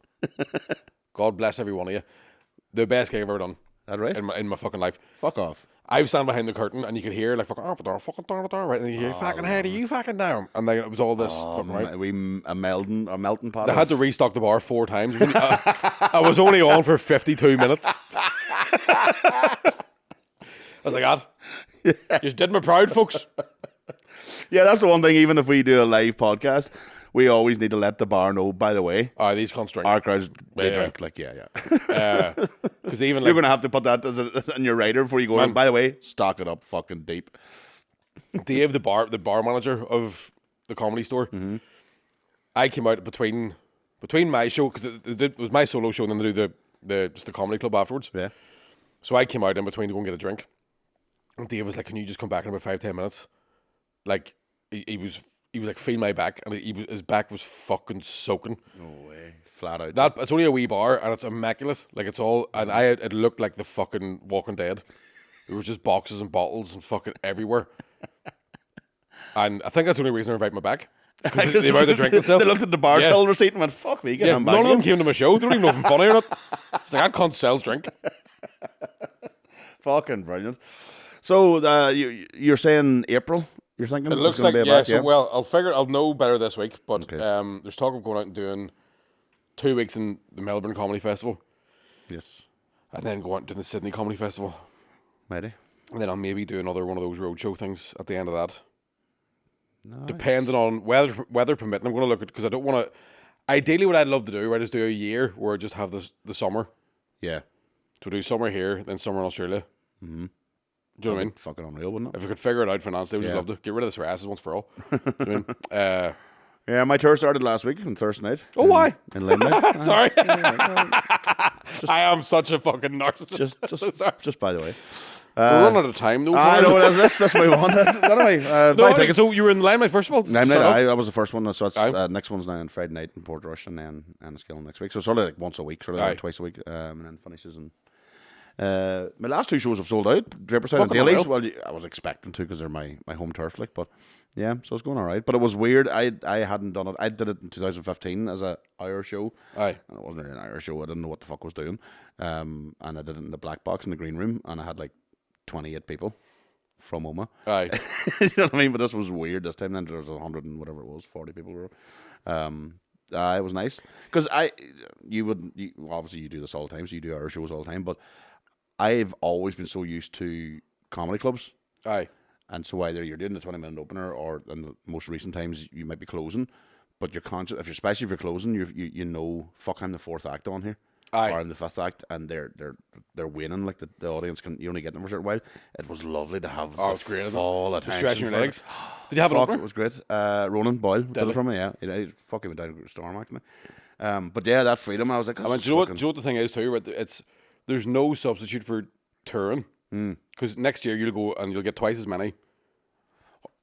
God bless every one of you. The best gig I've ever done. That right? In my fucking life. Fuck off. I was standing behind the curtain and you could hear like fucking right, and you hear fucking how do you fucking down? And then it was all this fucking right. A melting pot. They had to restock the bar 4 times. I was only on for 52 minutes. was like, that. You just did me proud, folks. Yeah, that's the one thing. Even if we do a live podcast, we always need to let the bar know, by the way. These cunts drink. Our crowds, they drink. Like, yeah. Because even You're going to have to put that as in your rider before you go in. By the way, stock it up fucking deep. Dave, the bar manager of the Comedy Store, I came out between my show, because it was my solo show, and then they do just the comedy club afterwards. Yeah. So I came out in between to go and get a drink. And Dave was like, can you just come back in about 5-10 minutes? Like, he was like feeling my back, and his back was fucking soaking. No way. Flat out. It's only a wee bar, and it's immaculate. Like, it's all, and it looked like the fucking Walking Dead. There was just boxes and bottles and fucking everywhere. And I think that's the only reason I invite me back. The amount of drink itself. They looked at the bar till receipt and went, fuck me, get him back. None of them came to my show. They don't even know if I'm funny or not. It's like, I can't sell drink. Fucking brilliant. So you're saying April? You're thinking it looks like, yeah. So, well, I'll know better this week. But there's talk of going out and doing 2 weeks in the Melbourne Comedy Festival. Yes. And then go out and do the Sydney Comedy Festival. Maybe. And then I'll maybe do another one of those roadshow things at the end of that. Nice. Depending on weather permitting. I'm going to look at, because I don't want to. Ideally, what I'd love to do, right, is do a year where I just have the summer. Yeah. So do summer here, then summer in Australia. Mm-hmm. Do you know what I mean? Fucking unreal, wouldn't it? If I could figure it out financially, I would just love to get rid of this rashes once for all. You know what I mean? Yeah, my tour started last week on Thursday night. Oh, why? In Limerick. Sorry. I am such a fucking narcissist. Just by the way. We're running out of time, though. I know, that's my one. Anyway, so you were in the Limelight first of all? Limelight, I was the first one. So it's next one's now on Friday night in Portrush, and then Enniskillen next week. So sort of like once a week, sort of like twice a week, and then finishes. And my last 2 shows have sold out. Draperside and Dailies. Well, I was expecting to, because they're my home turf, like, but yeah, so it's going all right. But it was weird. I hadn't done it. I did it in 2015 as a hour show. And it wasn't really an hour show. I didn't know what the fuck I was doing. And I did it in the black box in the green room, and I had like 28 people from Oma. You know what I mean? But this was weird this time. Then there was 100 and whatever it was, 40 people were. It was nice, because obviously you do this all the time, so you do our shows all the time. But I've always been so used to comedy clubs. And so either you're doing the 20-minute opener, or in the most recent times you might be closing, but you're conscious, especially if you're closing, you know, fuck, I'm the 4th act on here. Or in the 5th act, and they're waning, like the audience you only get them for a certain while. It was lovely to have it's great, full attention. Stretching your legs. Did you have an opener? It was great. Ronan Boyle did it from me, yeah. He fucking went down to Storm, actually. But yeah, that freedom, I was like, do you know what the thing is too? Right? There's no substitute for touring, because next year you'll go and you'll get twice as many.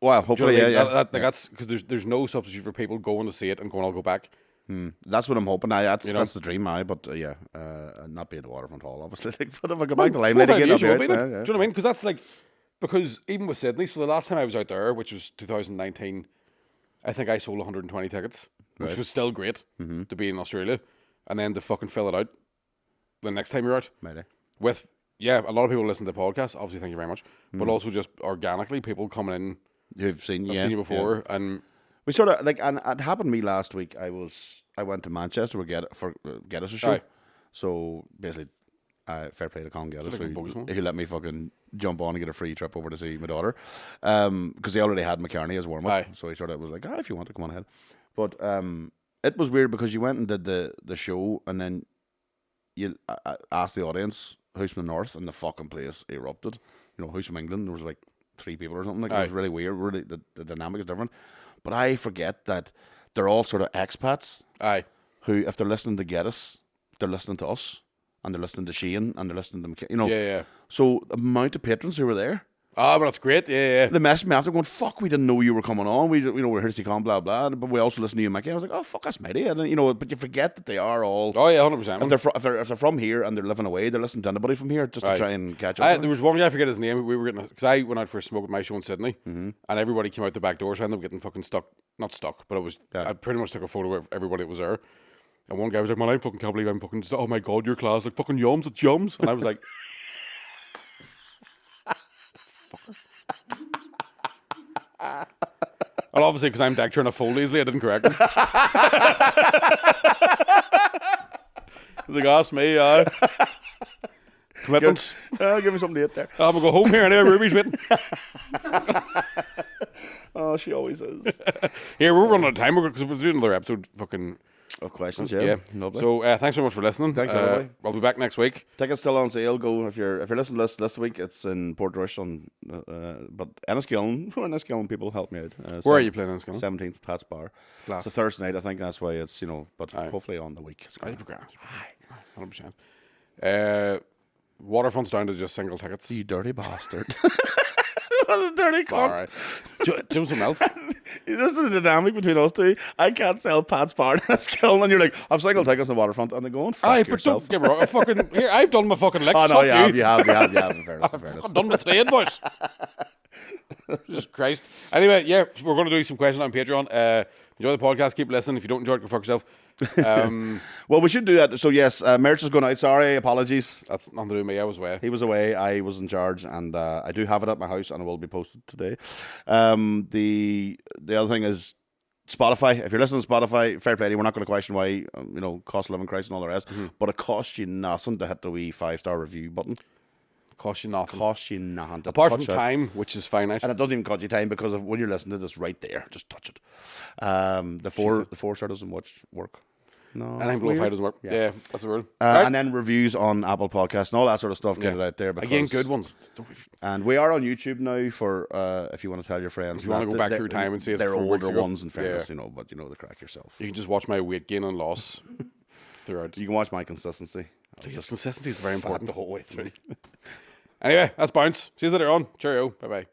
Well, hopefully, That's because there's no substitute for people going to see it and going, I'll go back. That's what I'm hoping. That's the dream, but not be at the Waterfront Hall, obviously. But if I go back to Limelight again, I'll be right. Do you know what I mean? Because even with Sydney, so the last time I was out there, which was 2019, I think I sold 120 tickets, which was still great to be in Australia, and then to fucking fill it out the next time you're out. Maybe. With a lot of people listen to the podcast. Obviously, thank you very much, but also just organically, people coming in who've seen you before, and. We sort of like, and it happened to me last week. I went to Manchester for Get Us a show. So basically, fair play to Colin Geddes, who let me fucking jump on and get a free trip over to see my daughter, because he already had McCartney as warm up. So he sort of was like, if you want to come on ahead. But it was weird, because you went and did the show, and then you asked the audience who's from the north, and the fucking place erupted. You know, who's from England? There was like 3 people or something. Like, it was really weird. Really, the dynamic is different. But I forget that they're all sort of expats. Who, if they're listening to Get Us, they're listening to us, and they're listening to Shane, and they're listening to McKay. You know. So the amount of patrons who were there. But that's great. They messaged me after going, fuck, we didn't know you were coming on. We're here to see Con, blah, blah. But we also listen to you, McKay. I was like, fuck, that's mighty. And, but you forget that they are all. 100%. If they're from here and they're living away, they're listening to anybody from here just to try and catch up. There was one guy, I forget his name. We were getting, because I went out for a smoke at my show in Sydney, and everybody came out the back door, so I ended up getting fucking stuck. Not stuck, but it was. I pretty much took a photo of everybody that was there. And one guy was like, man, I fucking can't believe I'm fucking. Oh my god, your class, like fucking yums, it's yums. And I was like. And obviously, because I'm deck trying to fold easily, I didn't correct him. He's like, ask me, commitments. Give me something to eat there. I'm going to go home here anyway. Ruby's waiting. Oh, she always is. Here, we're running out of time because we're doing another episode. Fucking of questions, yeah. Lovely. So thanks so much for listening. Thanks, everybody. I'll be back next week. Tickets still on sale. Go if you're listening to this week. It's in Portrush on, but Enniskillen. Enniskillen people help me out. Where are you playing Enniskillen? 17th Pat's Bar. Class. It's a Thursday night. I think that's why it's but hopefully on the week. It's Aye, 100%. Waterfront's down to just single tickets. You dirty bastard. What a dirty cunt. All right. Do you know something else? This is the dynamic between us two. I can't sell Pat's Bar in Enniskillen, and you're like, I've single tickets on the Waterfront, and they're going, fuck yourself. But don't get me wrong. Fucking, here, I've done my fucking licks. Oh, no, you have, in fairness. I've done my trade, boys. Jesus Christ. Anyway, yeah, we're going to do some questions on Patreon. Enjoy the podcast. Keep listening. If you don't enjoy it, go fuck yourself. Well, we should do that. So, yes, merch is going out. Sorry, apologies. That's nothing to do with me. I was away. He was away. I was in charge, and I do have it at my house, and it will be posted today. The other thing is Spotify. If you're listening to Spotify, fair play. We're not going to question why, cost of living crisis and all the rest. Mm-hmm. But it costs you nothing to hit the wee 5-star review button. Costs you nothing. Apart from time, which is finite. And it doesn't even cost you time because when you're listening to this right there, just touch it. The 4-star doesn't work. No, anything below 5 doesn't work. Yeah, that's the word. Right. And then reviews on Apple Podcasts and all that sort of stuff. Get it out there. Again, good ones. And we are on YouTube now for if you want to tell your friends. If you want to go back through time and see they're older ones in fairness, but the crack yourself. You can just watch my weight gain and loss throughout. You can watch my consistency. Consistency is very important the whole way through. Anyway, that's Bounce. See you later on. Cheerio. Bye-bye.